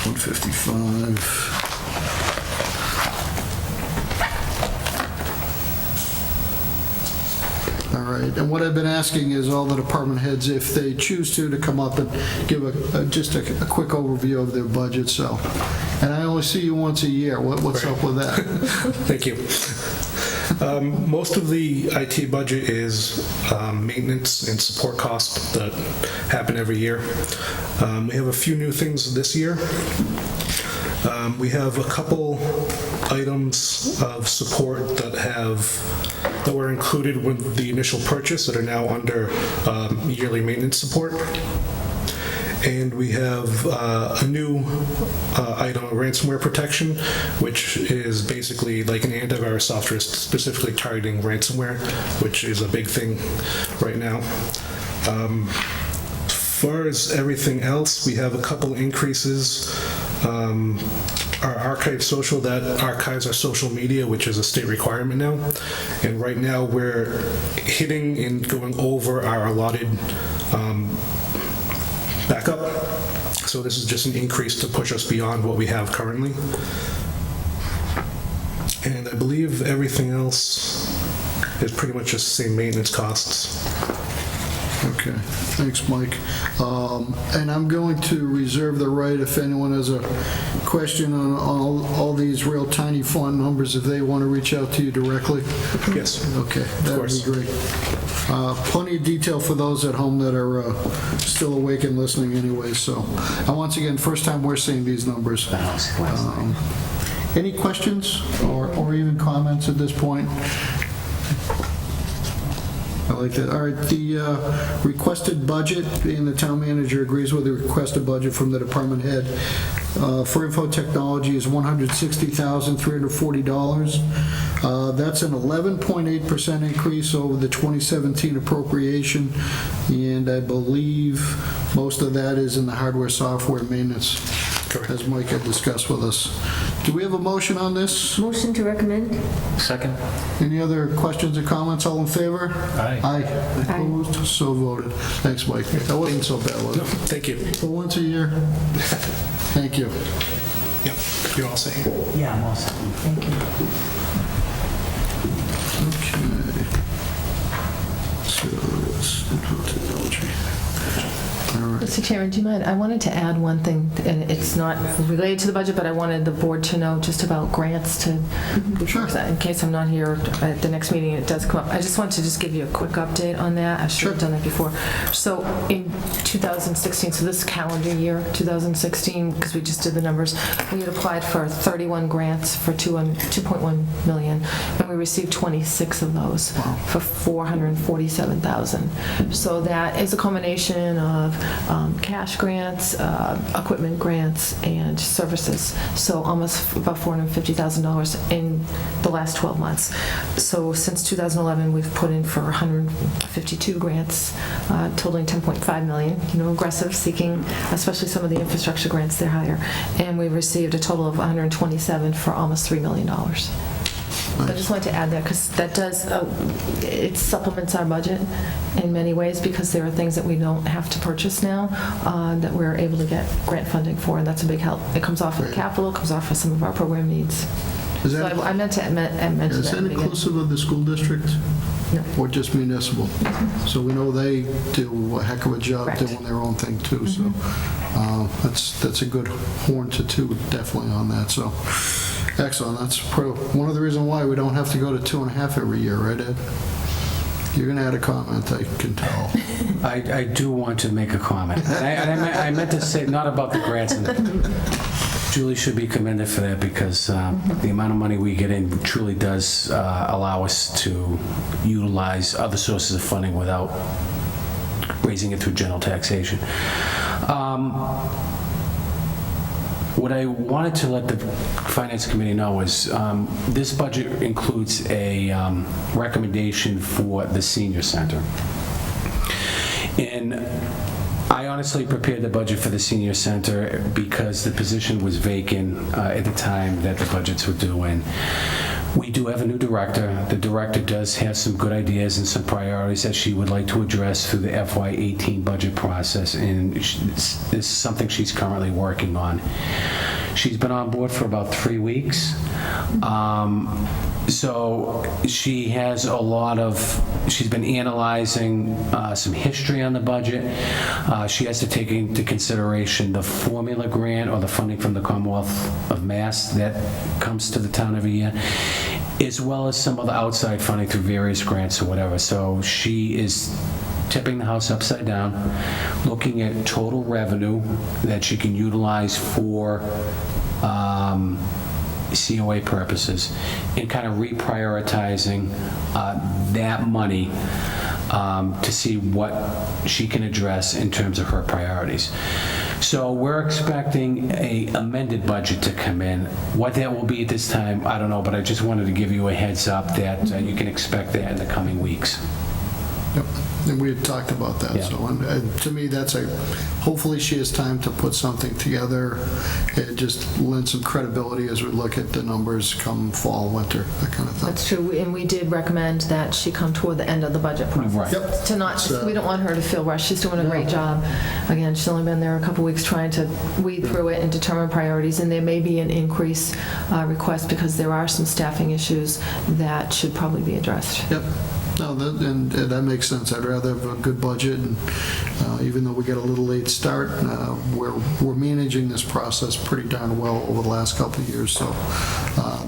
155. All right, and what I've been asking is all the department heads, if they choose to come up and give just a quick overview of their budget, so. And I only see you once a year. What's up with that? Thank you. Most of the IT budget is maintenance and support costs that happen every year. We have a few new things this year. We have a couple items of support that were included with the initial purchase that are now under yearly maintenance support. And we have a new item of ransomware protection, which is basically like an antivirus software specifically targeting ransomware, which is a big thing right now. As far as everything else, we have a couple increases. Our archive social, that archives our social media, which is a state requirement now. And right now we're hitting and going over our allotted backup. So this is just an increase to push us beyond what we have currently. And I believe everything else is pretty much just the same maintenance costs. Okay, thanks, Mike. And I'm going to reserve the right, if anyone has a question on all these real tiny font numbers, if they want to reach out to you directly. Yes. Okay, that would be great. Plenty of detail for those at home that are still awake and listening anyway. So, and once again, first time we're seeing these numbers. Any questions or even comments at this point? I like that. All right, the requested budget, being the town manager agrees with the requested budget from the department head for info technology is $160,340. That's an 11.8% increase over the 2017 appropriation, and I believe most of that is in the hardware software maintenance, as Mike had discussed with us. Do we have a motion on this? Motion to recommend? Second. Any other questions or comments? All in favor? Aye. Aye. Opposed? So voted. Thanks, Mike. That wasn't so bad, was it? Thank you. For once a year? Thank you. Yep. You're all set. Yeah, I'm all set. Thank you. Okay. So, it's info technology. All right. Mr. Chairman, do you mind? I wanted to add one thing, and it's not related to the budget, but I wanted the board to know just about grants to, Sure. in case I'm not here at the next meeting, it does come up. I just wanted to just give you a quick update on that. I should have done that before. So in 2016, so this calendar year, 2016, because we just did the numbers, we had applied for 31 grants for $2.1 million, and we received 26 of those for $447,000. So that is a combination combination of cash grants, equipment grants, and services. So almost about $450,000 in the last 12 months. So since 2011, we've put in for 152 grants, totaling $10.5 million. Aggressive, seeking, especially some of the infrastructure grants, they're higher. And we received a total of 127 for almost $3 million. I just wanted to add that because that does, it supplements our budget in many ways because there are things that we don't have to purchase now that we're able to get grant funding for, and that's a big help. It comes off of the capital, it comes off of some of our program needs. Is So that, I meant to mention that. is that in the beginning. inclusive of the school district? No. Or just municipal? So we know they do a heck of a job Correct. doing their own thing too, so that's a good horn to toot, definitely on that, so. Excellent, that's one of the reasons why we don't have to go to 2.5 every year, right, Ed? You're going to add a comment, I can tell. I do want to make a comment. I meant to say, not about the grants, and Julie should be commended for that because the amount of money we get in truly does allow us to utilize other sources of funding without raising it through general taxation. What I wanted to let the Finance Committee know is this budget includes a recommendation for the senior center. And I honestly prepared the budget for the senior center because the position was vacant at the time that the budgets were due in. We do have a new director. The director does have some good ideas and some priorities that she would like to address through the FY18 budget process, and this is something she's currently working on. She's been on board for about 3 weeks. So she has she's been analyzing some history on the budget. She has to take into consideration the formula grant or the funding from the Commonwealth of Mass that comes to the town every year, as well as some of the outside funding through various grants or whatever. So she is tipping the house upside down, looking at total revenue that she can utilize for COA purposes and kind of reprioritizing that money to see what she can address in terms of her priorities. So we're expecting a amended budget to come in. What that will be at this time, I don't know, but I just wanted to give you a heads up that you can expect that in the coming weeks. Yep, and we had talked about that, Yeah. so to me, hopefully she has time to put something together. It just lends some credibility as we look at the numbers come fall, winter, that kind of thing. That's true, and we did recommend that she come toward the end of the budget process. Right. Yep. To not, So- we don't want her to feel rushed. She's doing a great job. Again, she's only been there a couple weeks trying to weed through it and determine priorities, and there may be an increase request because there are some staffing issues that should probably be addressed. Yep. No, and that makes sense. I'd rather have a good budget, and even though we get a little late start, we're managing this process pretty darn well over the last couple of years, so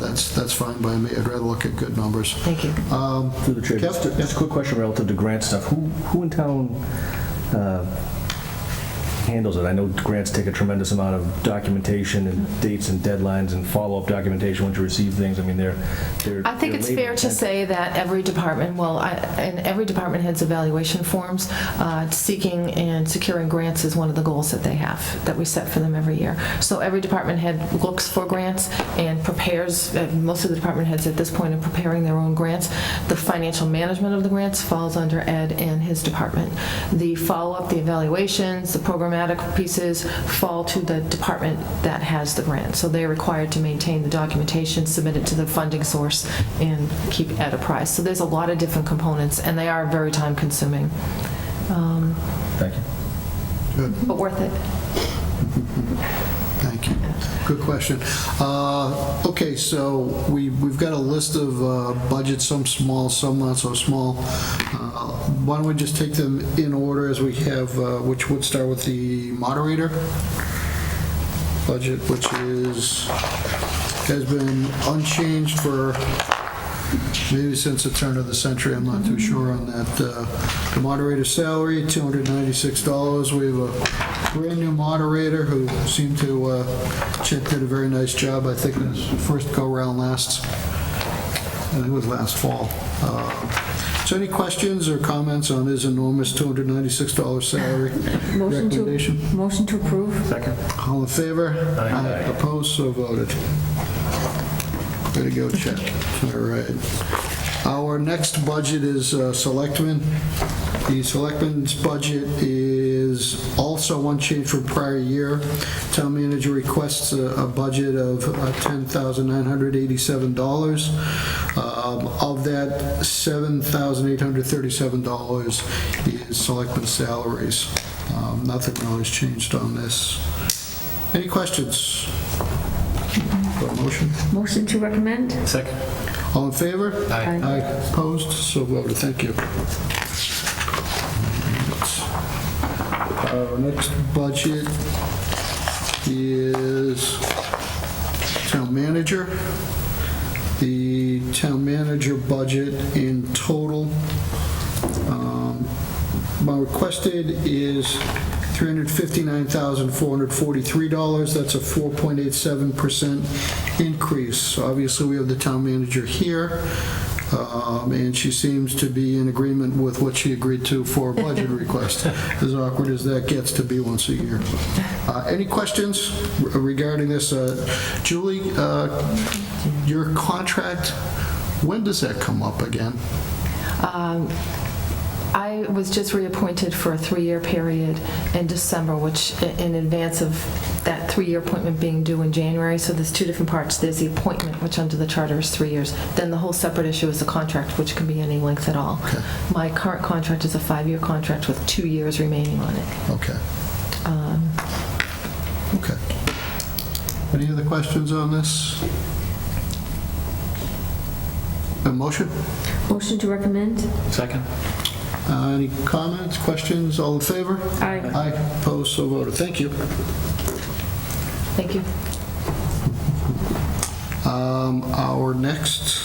that's fine by me. I'd rather look at good numbers. Thank you. Through the chair, just a quick question relative to grant stuff. Who in town handles it? I know grants take a tremendous amount of documentation and dates and deadlines and follow-up documentation once you receive things. I mean, they're I think it's fair to say that every department, and every department has evaluation forms. Seeking and securing grants is one of the goals that they have, that we set for them every year. So every department head looks for grants and prepares, most of the department heads at this point are preparing their own grants. The financial management of the grants falls under Ed and his department. The follow-up, the evaluations, the programmatic pieces fall to the department that has the grant. So they're required to maintain the documentation, submit it to the funding source, and keep Ed apprised. So there's a lot of different components, and they are very time-consuming, Thank you. Good. but worth it. Thank you. Good question. Okay, so we've got a list of budgets, some small, some not so small. Why don't we just take them in order as we have, which would start with the moderator budget, which has been unchanged for maybe since the turn of the century. I'm not too sure on that. The moderator's salary, $296. We have a brand new moderator who seemed to, Chet did a very nice job, I think, in his first go-around last think it was last fall. So any questions or comments on his enormous $296 salary recommendation? Motion to approve? All in favor? Aye. Opposed, so voted. Way to go, Chet. All right. Our next budget is Selectmen. The Selectmen's budget is also unchanged from prior year. Town manager requests a budget of $10,987. Of that, $7,837 is Selectmen salaries. Nothing really has changed on this. Any questions? Got a motion? Motion to recommend? Second. All in favor? Aye. Aye. Opposed? So voted. Thank you. Our next budget is town manager. The town manager budget in total, my requested is $359,443. That's a 4.87% increase. So obviously, we have the town manager here, and she seems to be in agreement with what she agreed to for a budget request, as awkward as that gets to be once a year. Any questions regarding this? Julie, your contract, when does that come up again? I was just reappointed for a 3-year period in December, which in advance of that 3-year appointment being due in January. So there's two different parts. There's the appointment, which under the charter is 3 years. Then the whole separate issue is the contract, which can be any length at all. Okay. My current contract is a 5-year contract with 2 years remaining on it. Okay. Okay. Any other questions on this? A motion? Motion to recommend? Second. Any comments, questions? All in favor? Aye. Aye. Opposed, so voted. Thank you. Thank you. Our next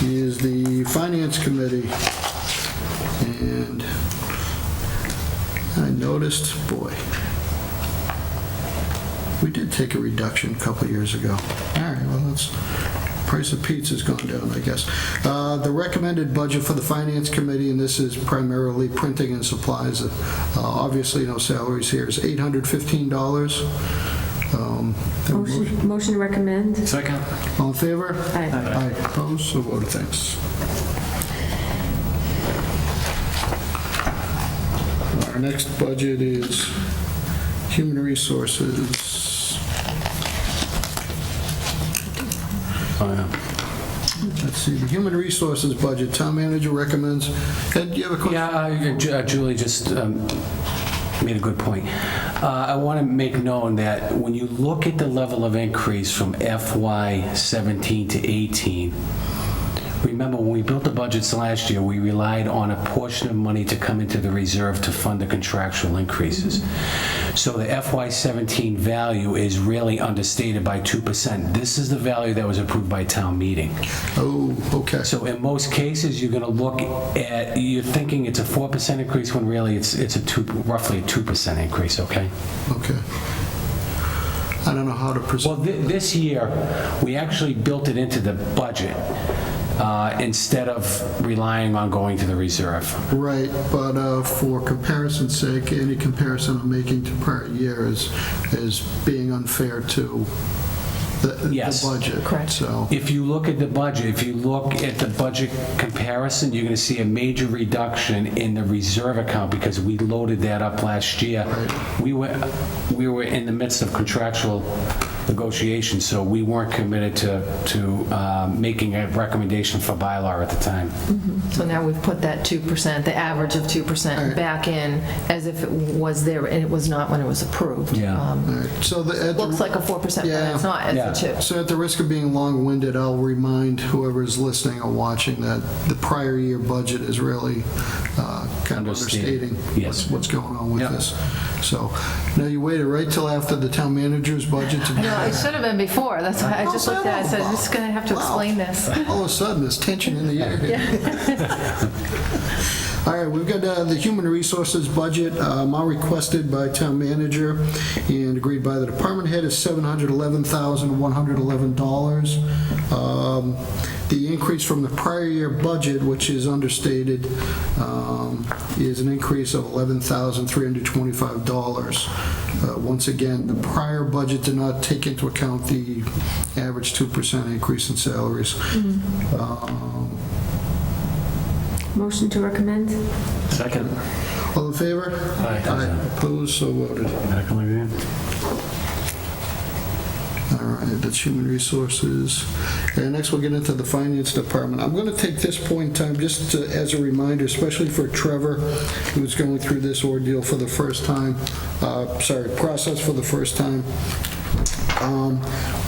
is the Finance Committee. And I noticed, boy, we did take a reduction a couple years ago. All right, well, that's... Price of pizza's gone down, I guess. The recommended budget for the Finance Committee, and this is primarily printing and supplies, obviously no salaries here, is $815. Motion to recommend? Second. All in favor? Aye. Aye. Opposed? So voted. Thanks. Our next budget is Human Resources. Let's see, the Human Resources budget, town manager recommends, Ed, do you have a question? Yeah, Julie just made a good point. I want to make known that when you look at the level of increase from FY 17 to 18, remember when we built the budgets last year, we relied on a portion of money to come into the reserve to fund the contractual increases. So the FY 17 value is really understated by 2%. This is the value that was approved by town meeting. Oh, okay. So in most cases, you're going to look at, you're thinking it's a 4% increase when really it's roughly a 2% increase, okay? Okay. I don't know how to Well, present. this year, we actually built it into the budget instead of relying on going to the reserve. Right, but for comparison's sake, any comparison I'm making to prior year is being unfair to the Yes. budget. Correct. So, If you look at the budget, if you look at the budget comparison, you're going to see a major reduction in the reserve account because we loaded that up last year. Right. We were in the midst of contractual negotiations, so we weren't committed to making a recommendation for bylaw at the time. So now we've put that 2%, the average of 2%, Right. back in as if it was there, and it was not when it was approved. Yeah. all right. So Looks like a 4%, Yeah. but it's not, Yeah. it's a 2. So at the risk of being long-winded, I'll remind whoever is listening or watching that the prior year budget is really kind of Understated. understating Yes. what's going on with Yeah. this. So, now you waited right till after the town manager's budget to... No, it should have been before. That's why I just looked at it. I said, I'm just going to have to explain this. All of a sudden, there's tension in the air. All right, we've got the human resources budget, amount requested by town manager and agreed by the department head is $711,111. The increase from the prior year budget, which is understated, is an increase of $11,325. Once again, the prior budget did not take into account the average 2% increase in salaries. Motion to recommend? Second. All in favor? Aye. Opposed, so voted. Medical exam. All right, that's human resources. And next we'll get into the finance department. I'm going to take this point in time just as a reminder, especially for Trevor, who's going through this ordeal for the first time, process for the first time.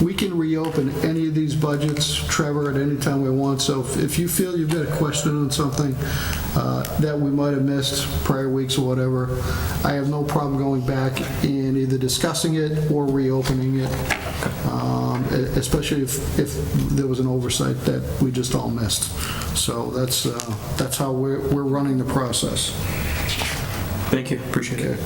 We can reopen any of these budgets, Trevor, at any time we want. So if you feel you've got a question on something that we might have missed prior weeks or whatever, I have no problem going back and either discussing it or reopening it, especially if there was an oversight that we just all missed. So that's how we're running the process. Thank you, appreciate it.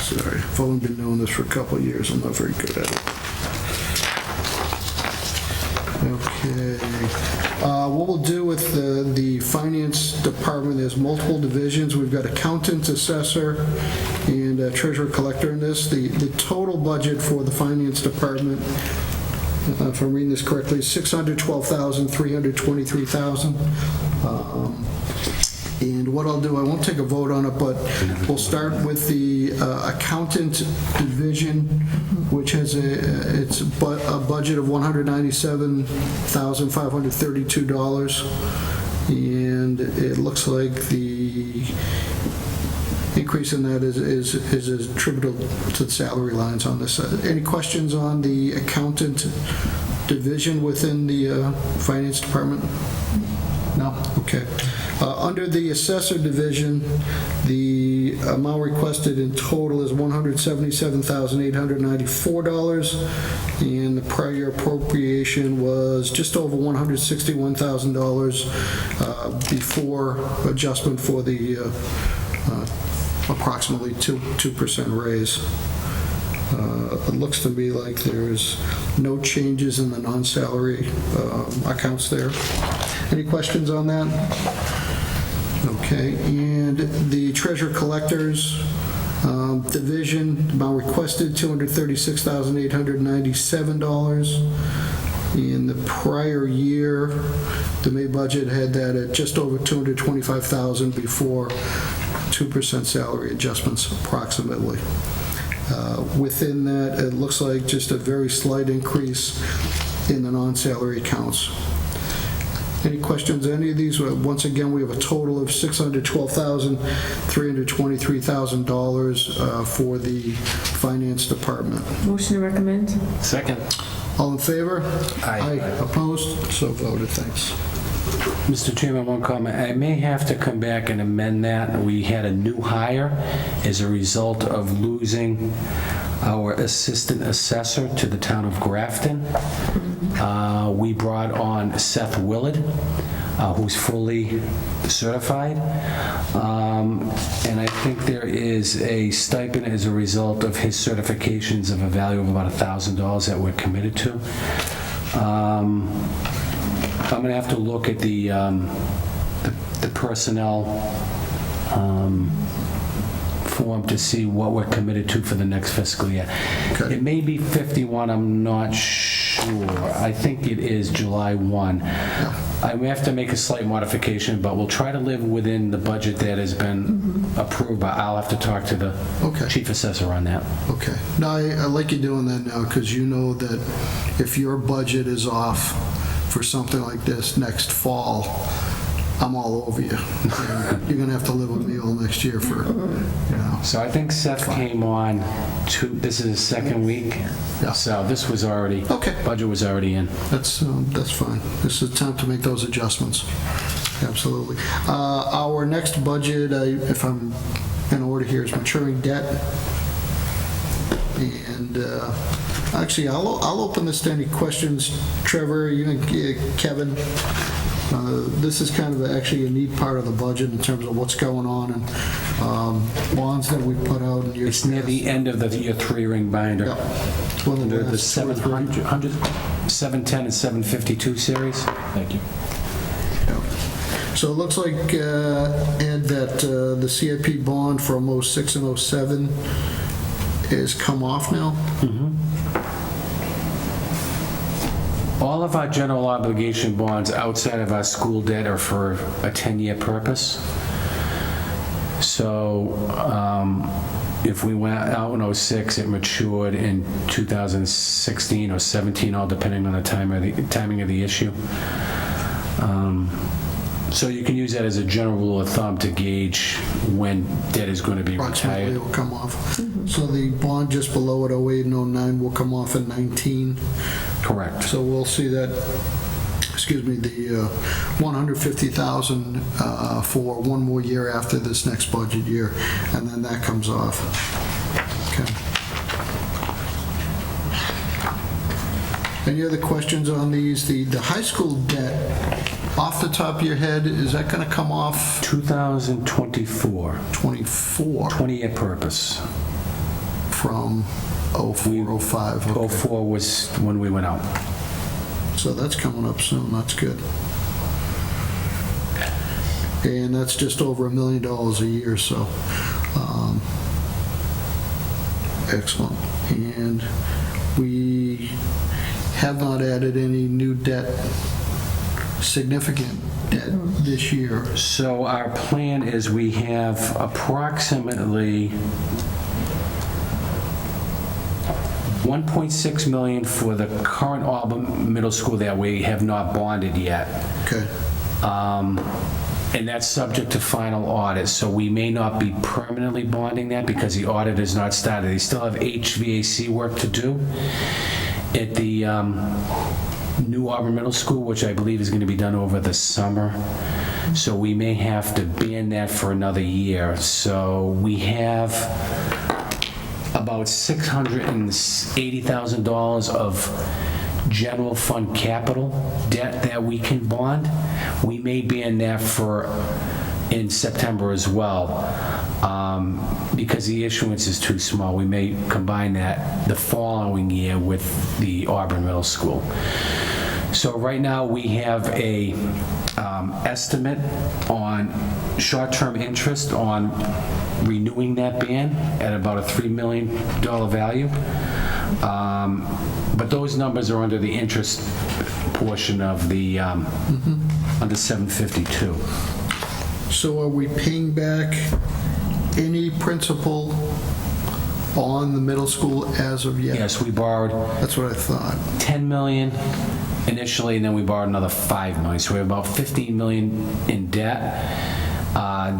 Sorry, I've only been doing this for a couple of years. I'm not very good at it. Okay. What we'll do with the finance department, there's multiple divisions. We've got accountant, assessor, and treasurer collector in this. The total budget for the finance department, if I'm reading this correctly, is $612,323,000. And what I'll do, I won't take a vote on it, but we'll start with the accountant division, which has a budget of $197,532. And it looks like the increase in that is attributable to the salary lines on this. Any questions on the accountant division within the finance department? No? Okay. Under the assessor division, the amount requested in total is $177,894, and the prior year appropriation was just over $161,000 before adjustment for the approximately 2% raise. It looks to me like there's no changes in the non-salary accounts there. Any questions on that? Okay, and the treasurer collectors division, amount requested $236,897. In the prior year, the May budget had that at just over $225,000 before 2% salary adjustments approximately. Within that, it looks like just a very slight increase in the non-salary accounts. Any questions on any of these? Once again, we have a total of $612,323,000 for the finance department. Motion to recommend? Second. All in favor? Aye. Opposed? So voted. Thanks. Mr. Chairman, one comment. I may have to come back and amend that. We had a new hire as a result of losing our assistant assessor to the town of Grafton. We brought on Seth Willard, who's fully certified. And I think there is a stipend as a result of his certifications of a value of about $1,000 that we're committed to. I'm going to have to look at the personnel form to see what we're committed to for the next fiscal year. Okay. It may be 51, I'm not sure. I think it is July 1. I may have to make a slight modification, but we'll try to live within the budget that has been approved, but I'll have to talk to the chief assessor on that. Okay. No, I like you doing that now because you know that if your budget is off for something like this next fall, I'm all over you. You're gonna have to live with me all next year for, you know. So I think Seth came on this is his second week. Yeah. So this was already, Okay. budget was already in. That's fine. This is time to make those adjustments. Absolutely. Our next budget, if I'm in order here, is maturing debt. And actually, I'll open this to any questions. Trevor, even Kevin, this is kind of actually a neat part of the budget in terms of what's going on and bonds that we put out in years It's near the end of your 3-ring binder. Yeah. One of Under the last 700, 710 and 752 series. Thank you. So it looks like, Ed, that the CIP bond from 06 and 07 is come off now? All of our general obligation bonds outside of our school debt are for a 10-year purpose. So if we went out in 06, it matured in 2016 or 17, all depending on the timing of the issue. So you can use that as a general rule of thumb to gauge when debt is going to be Approximately retired. it will come off. So the bond just below it, 08 and 09, will come off in 19. Correct. So we'll see that, the 150,000 for one more year after this next budget year, and then that comes off. Okay. Any other questions on these? The high school debt, off the top of your head, is that going to come off 2024, 24 20-year purpose. from 04, 05? Okay. 04 was when we went out. So that's coming up soon, that's good. And that's just over $1 million a year, so, excellent. And we have not added any new debt, significant debt this year. So our plan is we have approximately 1.6 million for the current Auburn Middle School that we have not bonded yet. Okay, And that's subject to final audit, so we may not be permanently bonding that because the audit has not started. They still have HVAC work to do at the new Auburn Middle School, which I believe is going to be done over the summer. So we may have to ban that for another year. So we have about $680,000 of general fund capital debt that we can bond. We may ban that in September as well, because the issuance is too small. We may combine that the following year with the Auburn Middle School. So right now we have a estimate on short-term interest on renewing that ban at about a $3 million value. But those numbers are under the interest portion of the under 752. so are we paying back any principal on the middle school as of yet? Yes, we borrowed That's what I thought. 10 million initially, and then we borrowed another 5 million. So we have about 15 million in debt.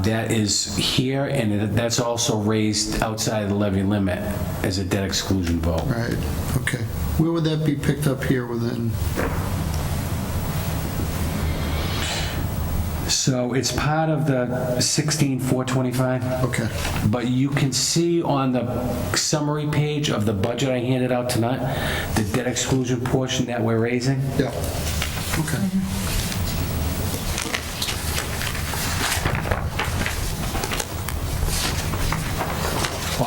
That is here, and that's also raised outside the levy limit as a debt exclusion vote. Right, okay. Where would that be picked up here within? So it's part of the 16,425. Okay, But you can see on the summary page of the budget I handed out tonight, the debt exclusion portion that we're raising. yeah, okay.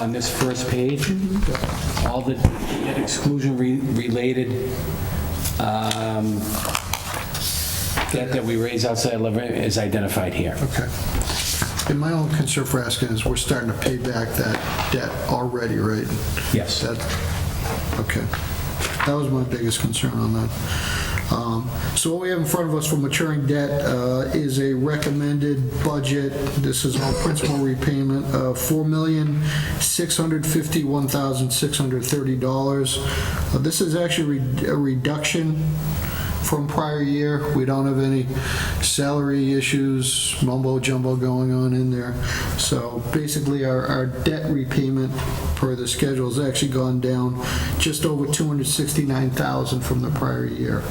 On this first page, all the debt exclusion related debt that we raise outside levy is identified here. Okay. And my only concern for asking is we're starting to pay back that debt already, right? Yes. Okay. That was my biggest concern on that. So what we have in front of us for maturing debt is a recommended budget. This is all principal repayment of $4,651,630. This is actually a reduction from prior year. We don't have any salary issues, mumbo jumbo going on in there. So basically, our debt repayment per the schedule has actually gone down just over $269,000 from the prior year.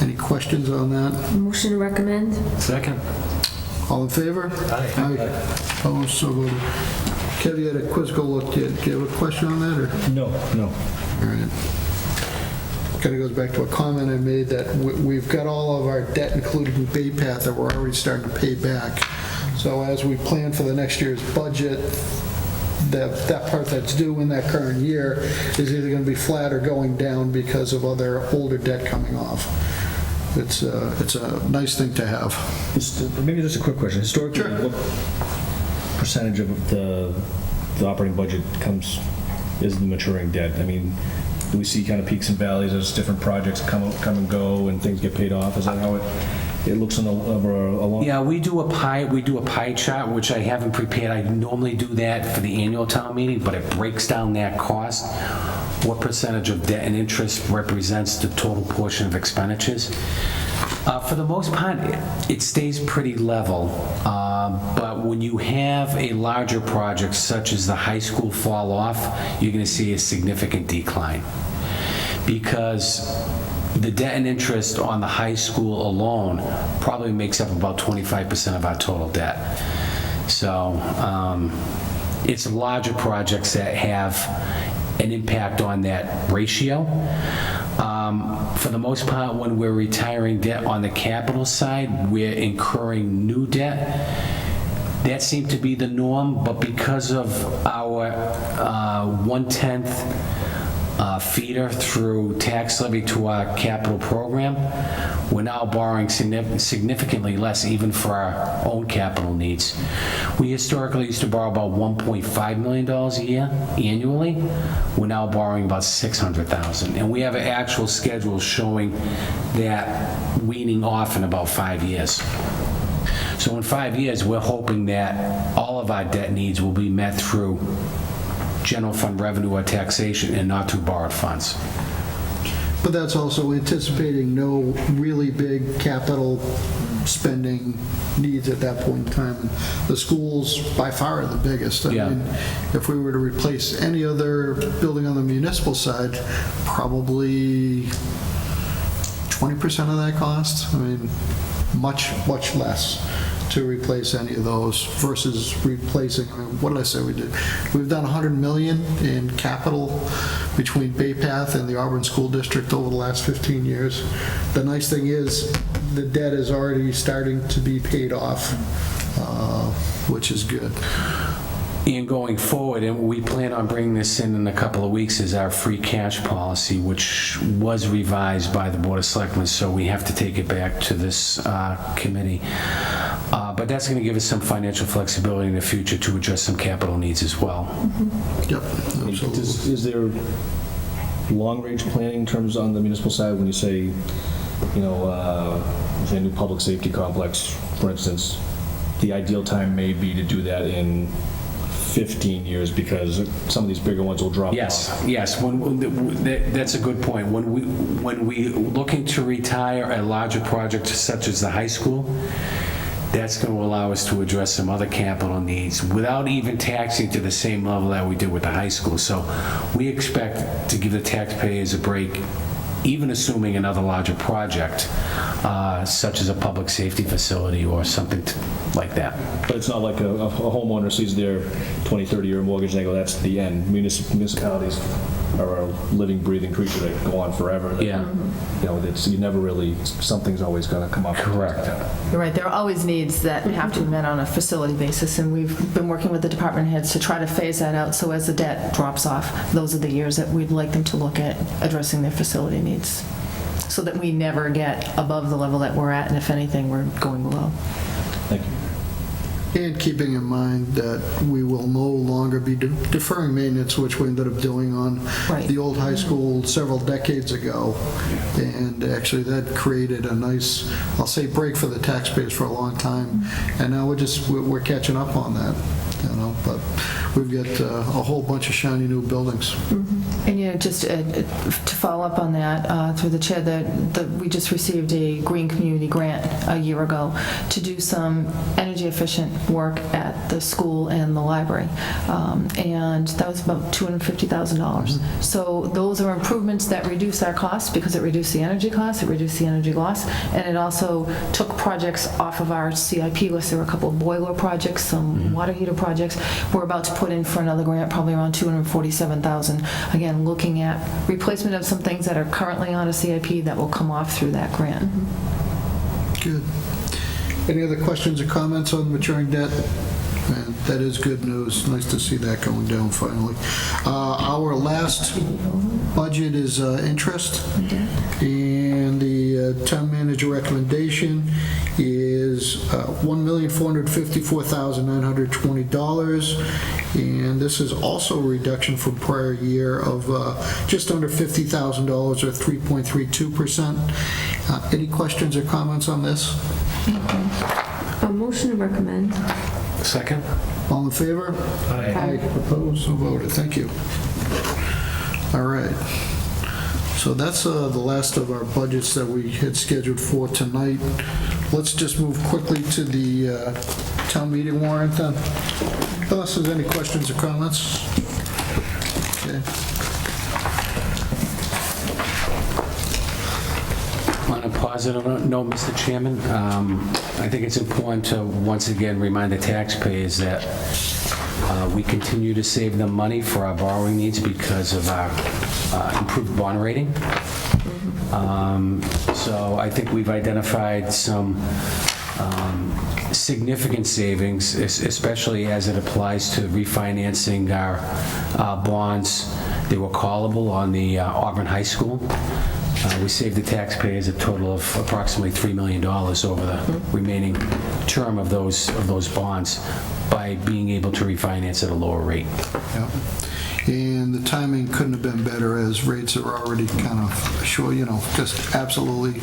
Any questions on that? Motion to recommend? Second. All in favor? Aye. Opposed, so voted. Kev, you had a quizzical look. Do you have a question on that, or? No. All right. Kind of goes back to a comment I made that we've got all of our debt included in Bay Path that we're already starting to pay back. So as we plan for the next year's budget, that part that's due in that current year is either going to be flat or going down because of other older debt coming off. It's a nice thing to have. Maybe just a quick question. Historically, what percentage of the operating budget is the maturing debt? I mean, do we see kind of peaks and valleys as different projects come and go and things get paid off? Is that how it looks over a long? Yeah, we do a pie chart, which I haven't prepared. I normally do that for the annual town meeting, but it breaks down that cost. What percentage of debt and interest represents the total portion of expenditures? For the most part, it stays pretty level. But when you have a larger project such as the high school fall off, you're going to see a significant decline. Because the debt and interest on the high school alone probably makes up about 25% of our total debt. So it's larger projects that have an impact on that ratio. For the most part, when we're retiring debt on the capital side, we're incurring new debt. That seemed to be the norm, but because of our 1/10 feeder through tax levy to our capital program, we're now borrowing significantly less even for our own capital needs. We historically used to borrow about $1.5 million a year annually. We're now borrowing about $600,000. And we have an actual schedule showing that weaning off in about 5 years. So in 5 years, we're hoping that all of our debt needs will be met through general fund revenue or taxation and not through borrowed funds. But that's also anticipating no really big capital spending needs at that point in time. And the schools by far are the biggest. I mean, if we were to replace any other building on the municipal side, probably 20% of that cost. I mean, much less to replace any of those versus replacing, I mean, what did I say we did? We've done $100 million in capital between Bay Path and the Auburn School District over the last 15 years. The nice thing is the debt is already starting to be paid off, which is good. And going forward, and we plan on bringing this in a couple of weeks, is our free cash policy, which was revised by the Board of Selectmen, so we have to take it back to this committee. But that's going to give us some financial flexibility in the future to address some capital needs as well. Yep, absolutely. Is there long-range planning in terms on the municipal side when you say, say a new public safety complex, for instance, the ideal time may be to do that in 15 years because some of these bigger ones will drop off. Yes. That's a good point. When we looking to retire a larger project such as the high school, that's going to allow us to address some other capital needs without even taxing to the same level that we did with the high school. So we expect to give the taxpayers a break, even assuming another larger project, such as a public safety facility or something like that. But it's not like a homeowner sees their 20, 30-year mortgage and they go, that's the end. Municipalities are a living, breathing creature that go on forever. Yeah. You never really, something's always going to come up. Correct. You're right, there are always needs that have to be met on a facility basis, and we've been working with the department heads to try to phase that out, so as the debt drops off, those are the years that we'd like them to look at addressing their facility needs, so that we never get above the level that we're at, and if anything, we're going below. Thank you. And keeping in mind that we will no longer be deferring maintenance, which we ended up doing on the old high school several decades ago. And actually that created a nice, I'll say, break for the taxpayers for a long time. And now we're catching up on that. you know, but we've got a whole bunch of shiny new buildings. And, you know, just to follow up on that, through the chair, we just received a Green Community Grant a year ago to do some energy efficient work at the school and the library. And that was about $250,000. So those are improvements that reduce our costs because it reduced the energy costs, it reduced the energy loss, and it also took projects off of our CIP list. There were a couple of boiler projects, some water heater projects. We're about to put in for another grant, probably around $247,000. Again, looking at replacement of some things that are currently on a CIP that will come off through that grant. Good. Any other questions or comments on maturing debt? And that is good news. Nice to see that going down finally. Our last budget is interest, and the town manager recommendation is $1,454,920, and this is also a reduction from prior year of just under $50,000 or 3.32%. Any questions or comments on this? A motion to recommend. Second? All in favor? Aye. Opposed? So voted. Thank you. All right. So that's the last of our budgets that we had scheduled for tonight. Let's just move quickly to the town meeting warrant then. Unless there's any questions or comments? Okay. On a positive note, Mr. Chairman, I think it's important to once again remind the taxpayers that we continue to save them money for our borrowing needs because of our improved bond rating. So I think we've identified some significant savings, especially as it applies to refinancing our bonds. They were callable on the Auburn High School. We saved the taxpayers a total of approximately $3 million over the remaining term of those bonds by being able to refinance at a lower rate. Yep. And the timing couldn't have been better as rates are already kind of sure, you know, just absolutely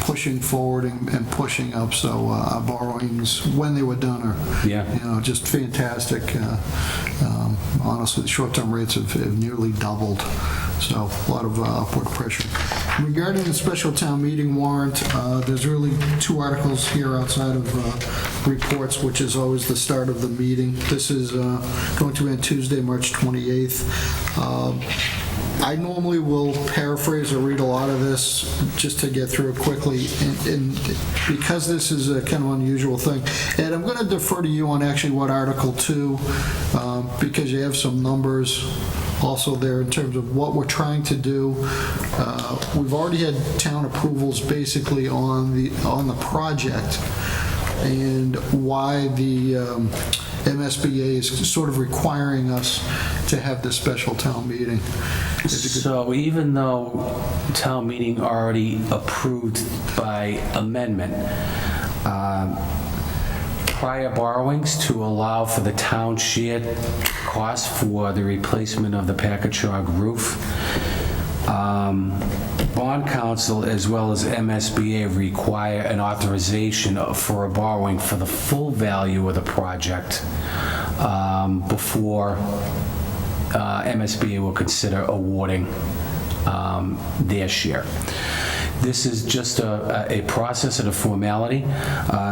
pushing forward and pushing up. So our borrowings, when they were done, are you know, just fantastic. Honestly, the short-term rates have nearly doubled. So a lot of upward pressure. Regarding the special town meeting warrant, there's really two articles here outside of reports, which is always the start of the meeting. This is going to end Tuesday, March 28th. I normally will paraphrase or read a lot of this just to get through it quickly, and because this is a kind of unusual thing, Ed, I'm going to defer to you on actually what Article 2, because you have some numbers also there in terms of what we're trying to do. We've already had town approvals basically on the project, and why the MSBA is sort of requiring us to have this special town meeting. So even though town meeting already approved by amendment, prior borrowings to allow for the town share cost for the replacement of the Packagug roof, Bond Council as well as MSBA require an authorization for a borrowing for the full value of the project before MSBA will consider awarding their share. This is just a process and a formality.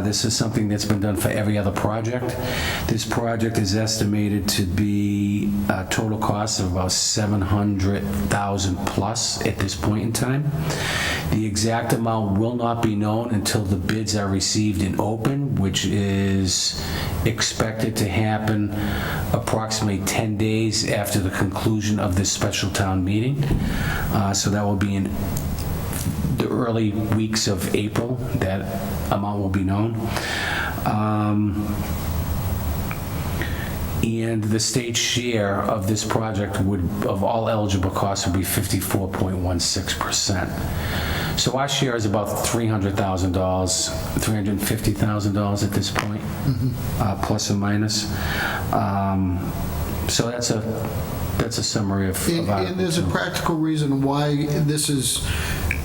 This is something that's been done for every other project. This project is estimated to be a total cost of about $700,000 plus at this point in time. The exact amount will not be known until the bids are received and open, which is expected to happen approximately 10 days after the conclusion of this special town meeting. So that will be in the early weeks of April, that amount will be known. And the state share of this project of all eligible costs would be 54.16%. So our share is about $300,000, $350,000 at this point, plus or minus. So that's a summary of And there's a practical reason why this is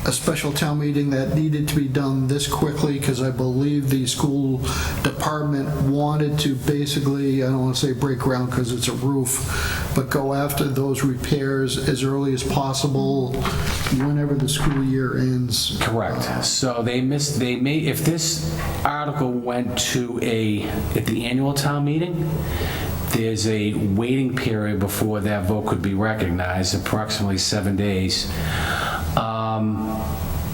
a special town meeting that needed to be done this quickly because I believe the school department wanted to basically, I don't want to say break ground because it's a roof, but go after those repairs as early as possible whenever the school year ends. Correct. So if this article went to at the annual town meeting, there's a waiting period before that vote could be recognized, approximately 7 days.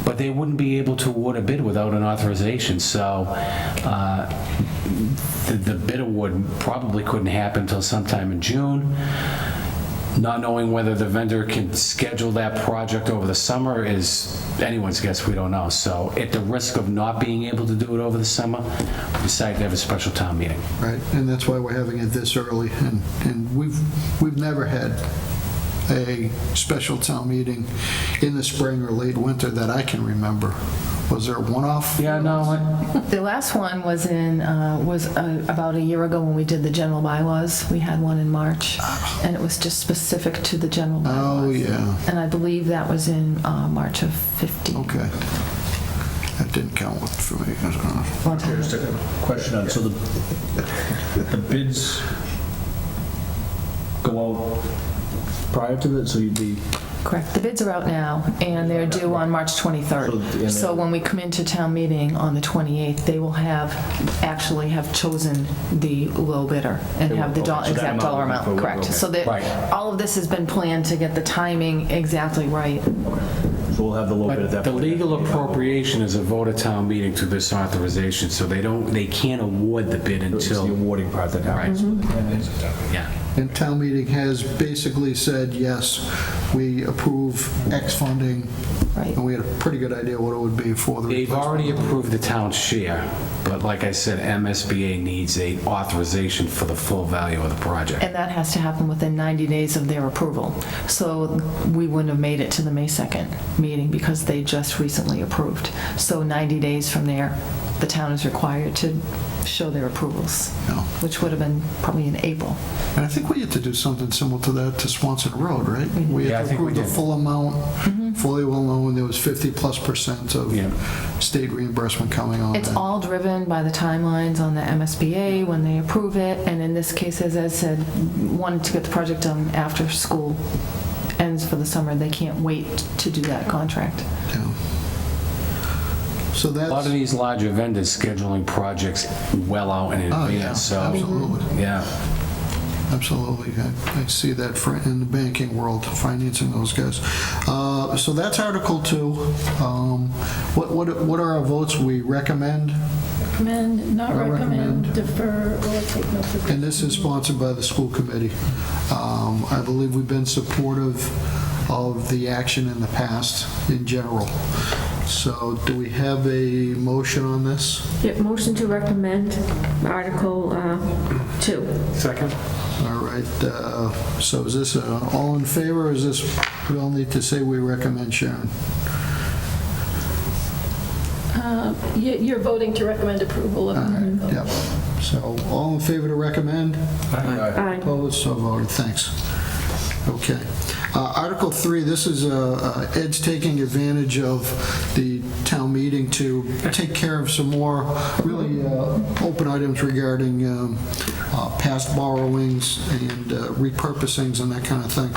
But they wouldn't be able to award a bid without an authorization, so the bid award probably couldn't happen until sometime in June. Not knowing whether the vendor can schedule that project over the summer is anyone's guess, we don't know. So at the risk of not being able to do it over the summer, we decided to have a special town meeting. Right, and that's why we're having it this early, and we've never had a special town meeting in the spring or late winter that I can remember. Was there a one-off? Yeah, no, The last one was about a year ago when we did the general bylaws. We had one in March, and it was just specific to the general bylaws. Oh, yeah. And I believe that was in March of 15. Okay. That didn't count for me. One time. Just a question on, so the bids go out prior to that, so you'd be, Correct. The bids are out now, and they're due on March 23rd. So when we come into town meeting on the 28th, they will actually have chosen the low bidder and have the Okay, so that exact dollar amount amount. will- Correct. okay. So that Right. all of this has been planned to get the timing exactly right. so we'll have the low bid at but that the point. legal appropriation is a vote at town meeting to this authorization, so they can't award the bid It's the until, awarding part that happens. yeah. And town meeting has basically said, yes, we approve X funding, Right. and we had a pretty good idea what it would be for the They've replacement. already approved the town's share, but like I said, MSBA needs a authorization for the full value of the project. And that has to happen within 90 days of their approval. So we wouldn't have made it to the May 2nd meeting because they just recently approved. So 90 days from there, the town is required to show their approvals, Yeah. which would have been probably in April. And I think we had to do something similar to that to Swanson Road, right? We Yeah, I had to think we approve the did. full amount, fully well known, there was 50+% of Yeah. state reimbursement coming on It's that. all driven by the timelines on the MSBA when they approve it, and in this case, as Ed said, wanted to get the project done after school ends for the summer. They can't wait to do that contract. Yeah. So A lot that's, of these larger vendors scheduling projects well out in oh, yeah, advance, so, absolutely. yeah. Absolutely. I see that in the banking world, financing those guys. So that's Article 2. What are our votes? We recommend, Recommend, not I recommend. recommend, defer, or take no position. and this is sponsored by the school committee. I believe we've been supportive of the action in the past in general. So do we have a motion on this? Yeah, motion to recommend Article 2. Second? All right, so is this all in favor, or is this, we all need to say we recommend, Sharon? You're voting to recommend approval of. Yep. So all in favor to recommend? Aye. Opposed, so voted, thanks. Okay. Article 3, this is Ed's taking advantage of the town meeting to take care of some more really open items regarding past borrowings and repurposings and that kind of thing.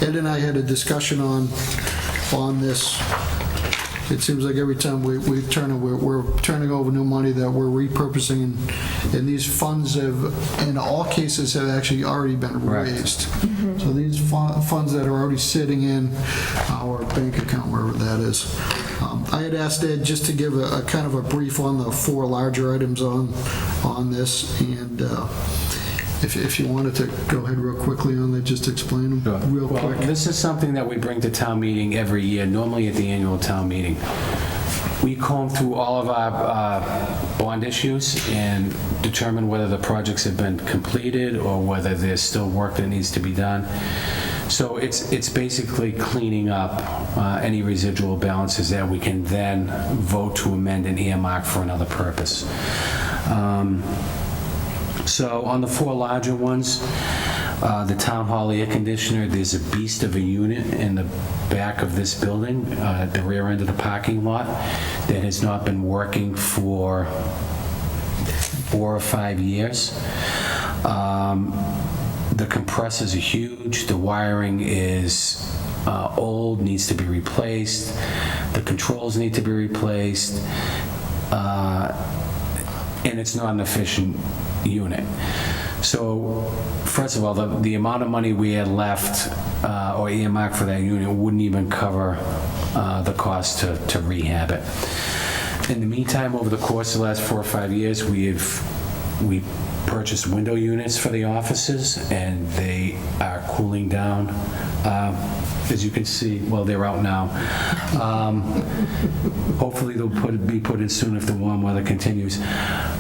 Ed and I had a discussion on this. It seems like every time we're turning over new money that we're repurposing, and these funds have, in all cases, have actually already been raised. So these funds that are already sitting in our bank account, wherever that is. I had asked Ed just to give a kind of a brief on the 4 larger items on this, and if you wanted to go ahead real quickly on that, just explain them real Well, quick. this is something that we bring to town meeting every year, normally at the annual town meeting. We comb through all of our bond issues and determine whether the projects have been completed or whether there's still work that needs to be done. So it's basically cleaning up any residual balances that we can then vote to amend and earmark for another purpose. So on the 4 larger ones, The town hall air conditioner, there's a beast of a unit in the back of this building, at the rear end of the parking lot, that has not been working for 4 or 5 years. The compressors are huge, the wiring is old, needs to be replaced, the controls need to be replaced, and it's not an efficient unit. So, first of all, the amount of money we had left or earmarked for that unit wouldn't even cover the cost to rehab it. In the meantime, over the course of the last 4 or 5 years, we purchased window units for the offices, and they are cooling down. As you can see, well, they're out now. Hopefully they'll be put in soon if the warm weather continues.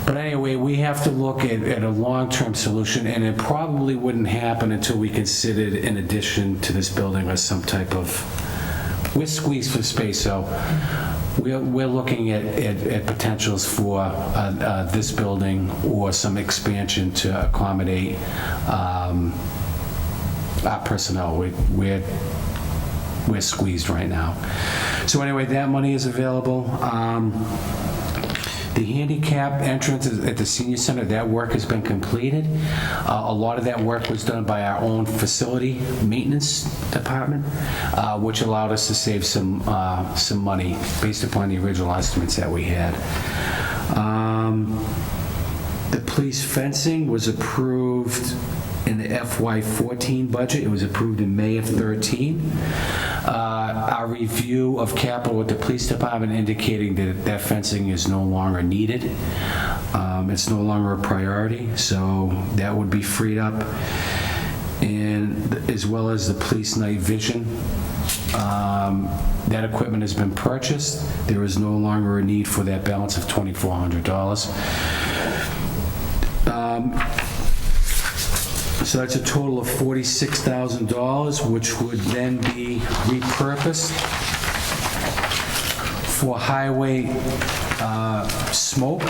But anyway, we have to look at a long-term solution, and it probably wouldn't happen until we considered an addition to this building or some type of... We're squeezed for space, so we're looking at potentials for this building or some expansion to accommodate our personnel. We're squeezed right now. So anyway, that money is available. The handicap entrance at the senior center, that work has been completed. A lot of that work was done by our own facility maintenance department, which allowed us to save some money based upon the original estimates that we had. The police fencing was approved in the FY14 budget. It was approved in May of 13. Our review of capital with the police department indicating that fencing is no longer needed. It's no longer a priority, so that would be freed up. And as well as the police night vision, that equipment has been purchased. There is no longer a need for that balance of $2,400. So that's a total of $46,000, which would then be repurposed for highway smoke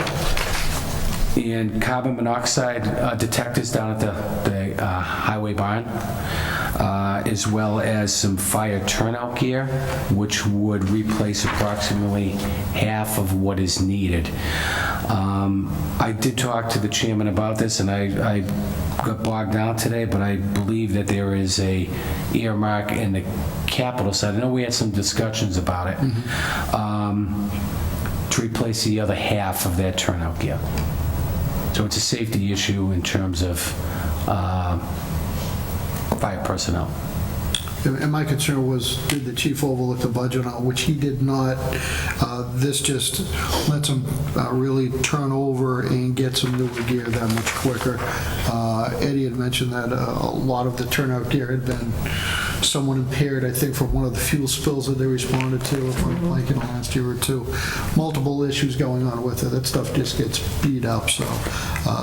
and carbon monoxide detectors down at the highway barn, as well as some fire turnout gear, which would replace approximately half of what is needed. I did talk to the chairman about this, and I got bogged down today, but I believe that there is a earmark in the capital side. I know we had some discussions about it, to replace the other half of that turnout gear. So it's a safety issue in terms of fire personnel. And my concern was, did the chief overlook the budget on, which he did not. This just lets him really turn over and get some newer gear that much quicker. Eddie had mentioned that a lot of the turnout gear had been somewhat impaired, I think, from one of the fuel spills that they responded to, like in the last year or two. Multiple issues going on with it. That stuff just gets beat up. So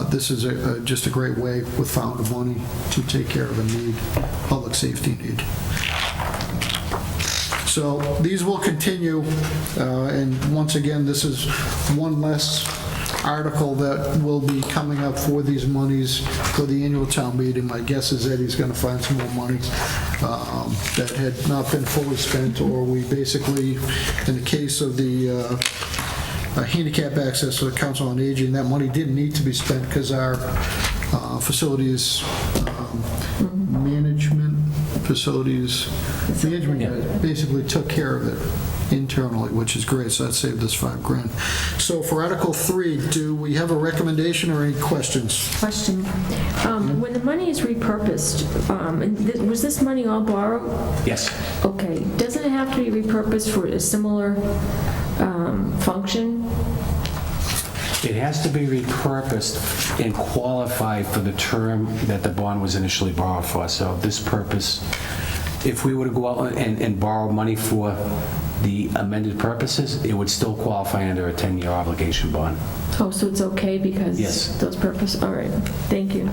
this is just a great way with found money to take care of a need, public safety need. So these will continue, and once again, this is one less article that will be coming up for these monies for the annual town meeting. My guess is Eddie's going to find some more money that had not been fully spent, or we basically, in the case of the handicap access to the Council on Aging, that money didn't need to be spent because our facilities management guys basically took care of it internally, which is great, so that saved us $5,000. So for Article 3, do we have a recommendation or any questions? Question. When the money is repurposed, was this money all borrowed? Yes. Okay. Doesn't it have to be repurposed for a similar function? It has to be repurposed and qualify for the term that the bond was initially borrowed for. So this purpose, if we were to go out and borrow money for the amended purposes, it would still qualify under a 10-year obligation bond. Oh, so it's okay because Yes. those purposes? All right. Thank you.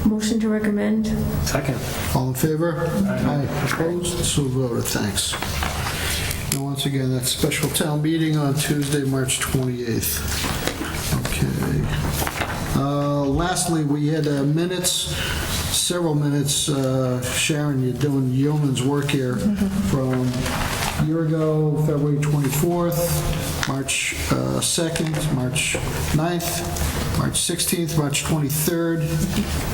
Motion to recommend? Second. All in favor? Aye. Opposed? So voted. Thanks. And once again, that's special town meeting on Tuesday, March 28th. Okay. Lastly, we had minutes several minutes. Sharon, you're doing yeoman's work here from a year ago, February 24th, March 2nd, March 9th, March 16th, March 23rd,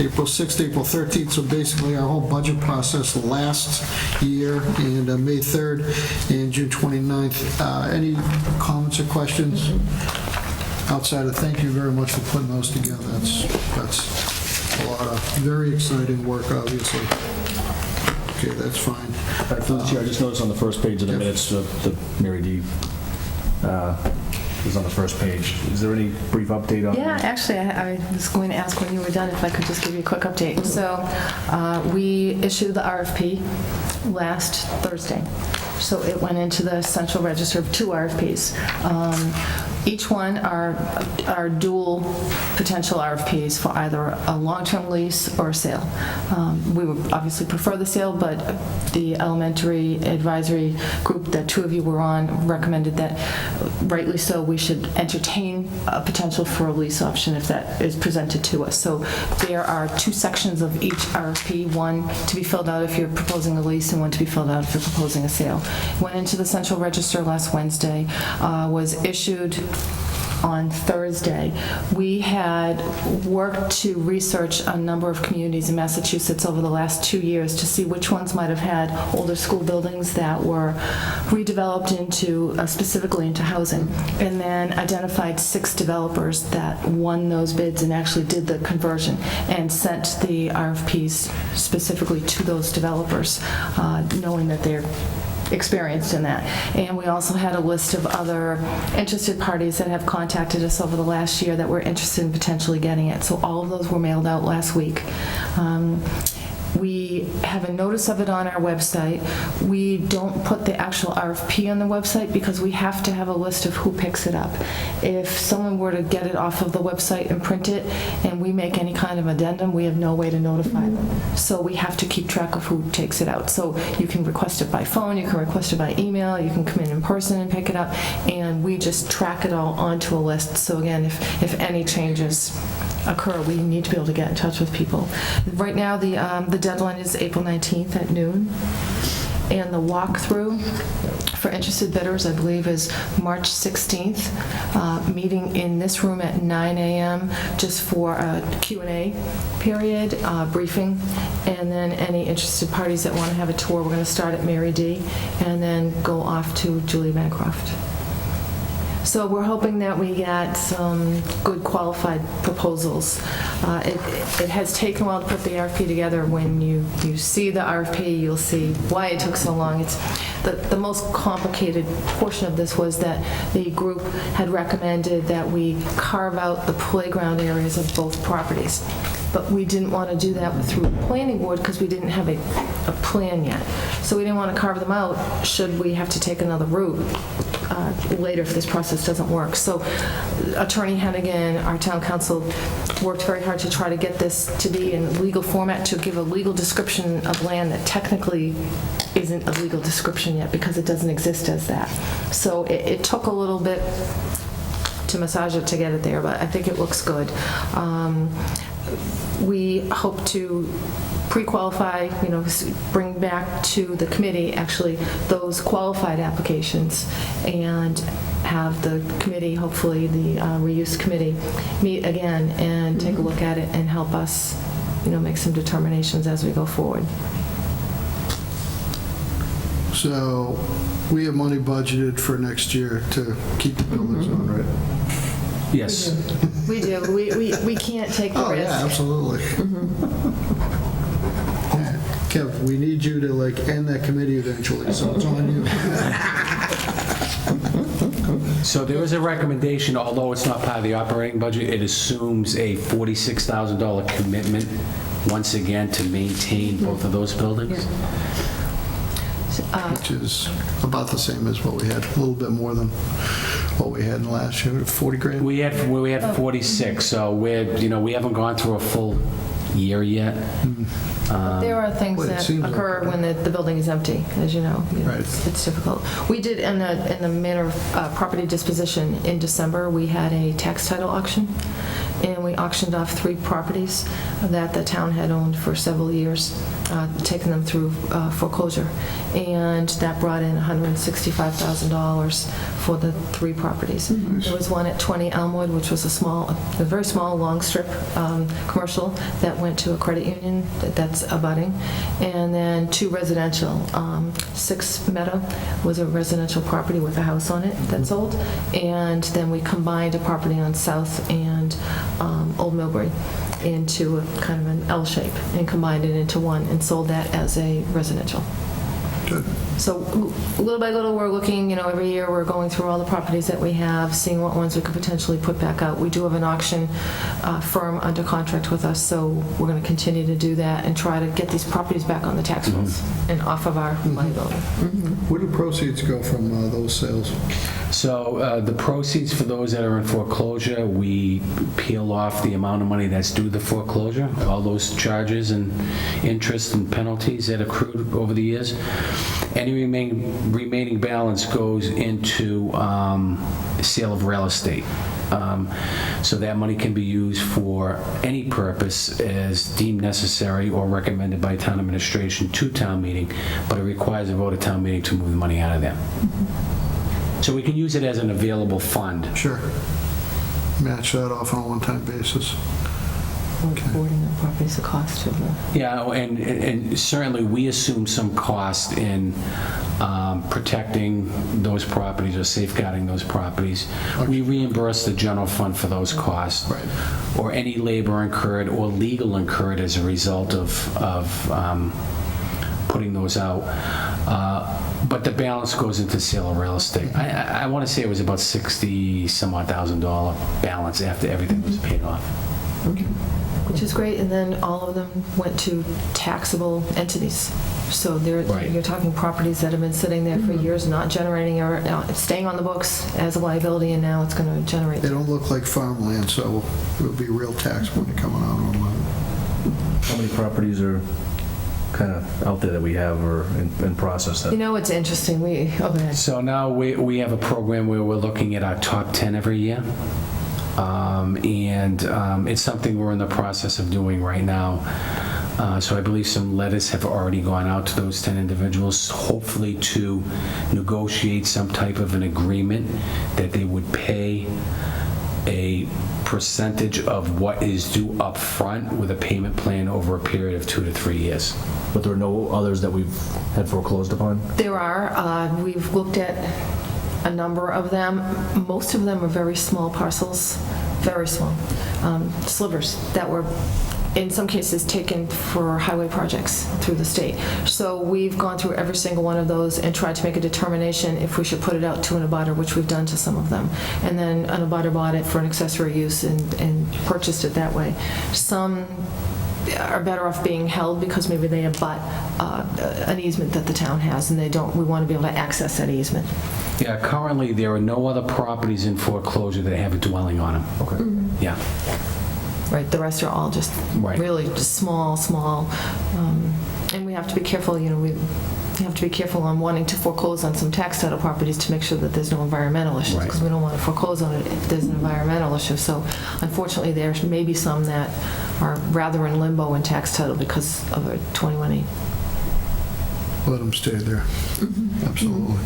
April 6th, April 13th. So basically our whole budget process last year, and May 3rd and June 29th. Any comments or questions? Outside of thank you very much for putting those together. That's a lot of very exciting work, obviously. Okay, that's fine. Through the chair, I just noticed on the first page of the minutes, the Mary D. is on the first page. Is there any brief update on? Yeah, actually, I was going to ask when you were done if I could just give you a quick update. So we issued the RFP last Thursday. So it went into the central register of 2 RFPs. Each one are dual potential RFPs for either a long-term lease or a sale. We would obviously prefer the sale, but the elementary advisory group that 2 of you were on recommended that, rightly so, we should entertain a potential for a lease option if that is presented to us. So there are 2 sections of each RFP, one to be filled out if you're proposing a lease and one to be filled out if you're proposing a sale. Went into the central register last Wednesday, was issued on Thursday. We had worked to research a number of communities in Massachusetts over the last 2 years to see which ones might have had older school buildings that were redeveloped into, specifically into housing, and then identified 6 developers that won those bids and actually did the conversion and sent the RFPs specifically to those developers, knowing that they're experienced in that. And we also had a list of other interested parties that have contacted us over the last year that were interested in potentially getting it. So all of those were mailed out last week. We have a notice of it on our website. We don't put the actual RFP on the website because we have to have a list of who picks it up. If someone were to get it off of the website and print it, and we make any kind of addendum, we have no way to notify them. So we have to keep track of who takes it out. So you can request it by phone, you can request it by email, you can come in person and pick it up, and we just track it all onto a list. So again, if any changes occur, we need to be able to get in touch with people. Right now, the deadline is April 19th at noon, and the walkthrough for interested bidders, I believe, is March 16th, meeting in this room at 9 a.m. just for a Q&A period, briefing, and then any interested parties that want to have a tour, we're going to start at Mary D. and then go off to Julie Bancroft. So we're hoping that we get some good qualified proposals. It has taken a while to put the RFP together. When you see the RFP, you'll see why it took so long. It's the most complicated portion of this was that the group had recommended that we carve out the playground areas of both properties. But we didn't want to do that through the planning board because we didn't have a plan yet. So we didn't want to carve them out should we have to take another route later if this process doesn't work. So Attorney Hennigan, our town council, worked very hard to try to get this to be in legal format to give a legal description of land that technically isn't a legal description yet because it doesn't exist as that. So it took a little bit to massage it to get it there, but I think it looks good. We hope to pre-qualify, bring back to the committee actually those qualified applications and have the committee, hopefully the reuse committee, meet again and take a look at it and help us, make some determinations as we go forward. So we have money budgeted for next year to keep the buildings on, right? Yes. We do. We can't take the Oh, risk. yeah, absolutely. Kev, we need you to end that committee eventually, so it's on you. So there is a recommendation, although it's not part of the operating budget, it assumes a $46,000 commitment once again to maintain both of those buildings. Which is about the same as what we had, a little bit more than what we had in last year, 40 grand? We had 46, so we haven't gone through a full year yet. There are things Well, it that seems like occur it. when the building is empty, as you know. Right. It's difficult. We did, in the manner of property disposition in December, we had a tax title auction, and we auctioned off 3 properties that the town had owned for several years, taking them through foreclosure. And that brought in $165,000 for the 3 properties. There was one at 20 Elmwood, which was a very small, long strip commercial that went to a credit union that's abutting. And then 2 residential. 6 Meadow was a residential property with a house on it that sold. And then we combined a property on South and Old Millbury into a kind of an L shape and combined it into one and sold that as a residential. Good. So little by little, we're looking, every year we're going through all the properties that we have, seeing what ones we could potentially put back out. We do have an auction firm under contract with us, so we're going to continue to do that and try to get these properties back on the tax rolls and off of our liability. Where do proceeds go from those sales? So the proceeds for those that are in foreclosure, we peel off the amount of money that's due the foreclosure, all those charges and interest and penalties that accrued over the years. Any remaining balance goes into sale of real estate. So that money can be used for any purpose as deemed necessary or recommended by town administration to town meeting, but it requires a vote of town meeting to move the money out of there. So we can use it as an available fund. Sure. Match that off on a one-time basis. Boarding the properties, the cost of the... Yeah, and certainly we assume some cost in protecting those properties or safeguarding those properties. We reimburse the general fund for those costs. Right. Or any labor incurred or legal incurred as a result of putting those out. But the balance goes into sale of real estate. I want to say it was about $60,000 balance after everything was paid off. Okay. Which is great, and then all of them went to taxable entities. So Right. you're talking properties that have been sitting there for years, not generating, or staying on the books as a liability, and now it's going to generate. They don't look like farmland, so it'll be real tax money coming out on them. How many properties are kind of out there that we have or in process that? It's interesting. Go ahead. So now we have a program where we're looking at our top 10 every year. And it's something we're in the process of doing right now. So I believe some letters have already gone out to those 10 individuals, hopefully to negotiate some type of an agreement that they would pay a percentage of what is due up front with a payment plan over a period of 2 to 3 years. But there are no others that we've had foreclosed upon? There are. We've looked at a number of them. Most of them are very small parcels, very small, slivers that were, in some cases, taken for highway projects through the state. So we've gone through every single one of those and tried to make a determination if we should put it out to an abutter, which we've done to some of them. And then an abutter bought it for an accessory use and purchased it that way. Some are better off being held because maybe they abut an easement that the town has, and we want to be able to access that easement. Yeah, currently there are no other properties in foreclosure that have a dwelling on them. Okay. Yeah. Right, the rest are all just Right. really just small, and we have to be careful, we have to be careful on wanting to foreclose on some tax title properties to make sure that there's no environmental issues, Right. because we don't want to foreclose on it if there's an environmental issue. So unfortunately, there may be some that are rather in limbo in tax title because of a 21E. Let them stay there. Absolutely.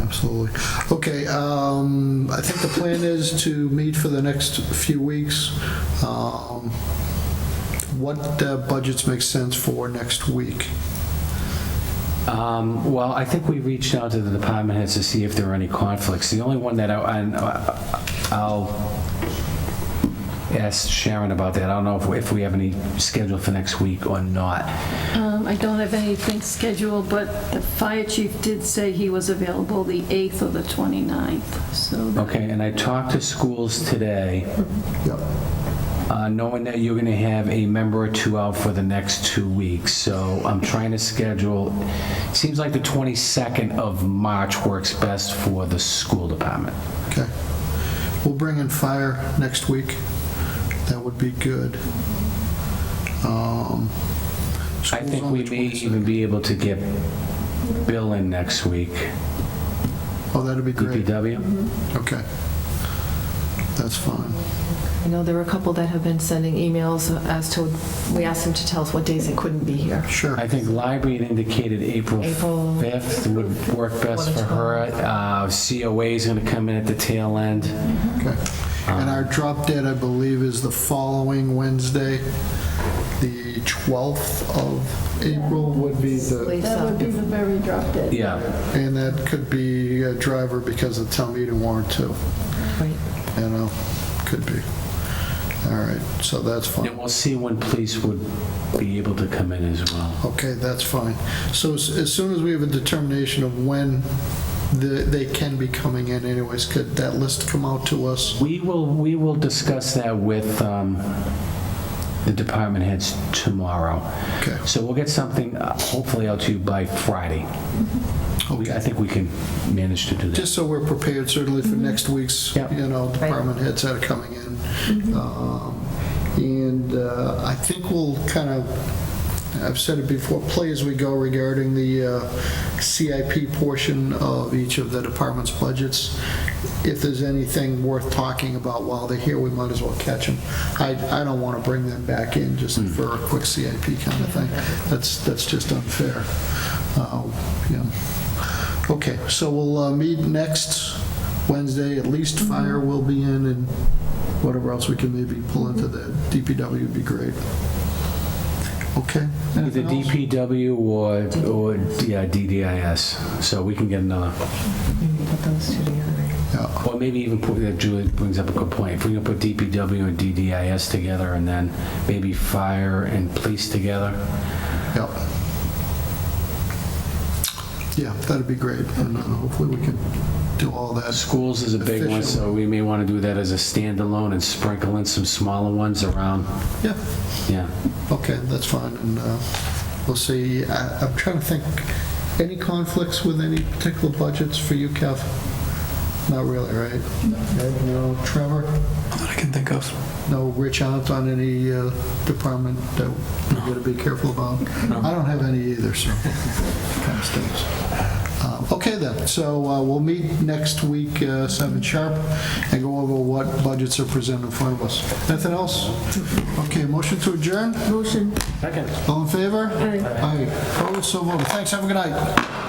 Absolutely. Okay, I think the plan is to meet for the next few weeks. What budgets make sense for next week? Well, I think we reached out to the department heads to see if there are any conflicts. The only one that I'll ask Sharon about that. I don't know if we have any scheduled for next week or not. I don't have anything scheduled, but the fire chief did say he was available the 8th or the 29th, so. Okay, and I talked to schools today, Yep. knowing that you're going to have a member or two out for the next 2 weeks. So I'm trying to schedule, it seems like the 22nd of March works best for the school department. Okay. We'll bring in fire next week. That would be good. I think we may even be able to get Bill in next week. Oh, that'd be great. DPW? Okay. That's fine. I know there were a couple that have been sending emails as to, we asked them to tell us what days they couldn't be here. Sure. I think library had indicated April April 5th would work best for 12. her. COA is going to come in at the tail end. Okay. And our drop dead, I believe, is the following Wednesday, the 12th of April would be the, Believe That so. would be the very drop dead. Yeah. and that could be a driver because of town meeting warrant too, Right. you know, could be. All right, so that's And fine. we'll see when police would be able to come in as well. Okay, that's fine. So as soon as we have a determination of when they can be coming in anyways, could that list come out to us? We will discuss that with the department heads tomorrow. Okay. So we'll get something hopefully out to you by Friday. I think we can manage to do that. Just so we're prepared certainly for next week's, Yep. you know, department heads that are coming in. And I think we'll kind of, I've said it before, play as we go regarding the CIP portion of each of the department's budgets. If there's anything worth talking about while they're here, we might as well catch them. I don't want to bring them back in just for a quick CIP kind of thing. That's just unfair. Yeah. Okay, so we'll meet next Wednesday. At least fire will be in, and whatever else we can maybe pull into the DPW would be great. Okay. Either Anything else? DPW or DDIS, so we can get another. Maybe put those two together. Yeah. Or maybe even put, Julie brings up a good point, if we can put DPW and DDIS together and then maybe fire and police together. Yep. Yeah, that'd be great, and hopefully we can do all that. Schools is a big one, so we may want to do that as a standalone and sprinkle in some smaller ones around. Yeah, Yeah. okay, that's fine, and we'll see. I'm trying to think, any conflicts with any particular budgets for you, Kev? Not really, right? No, Trevor? That I can think of. No Rich Hunt on any department that we got to be careful about? I don't have any either, so kind of stinks. Okay then, so we'll meet next week, 7 sharp, and go over what budgets are presented in front of us. Anything else? Okay, motion to adjourn? Motion. Second. All in favor? Aye. Aye. Opposed, so voted. Thanks, have a good night.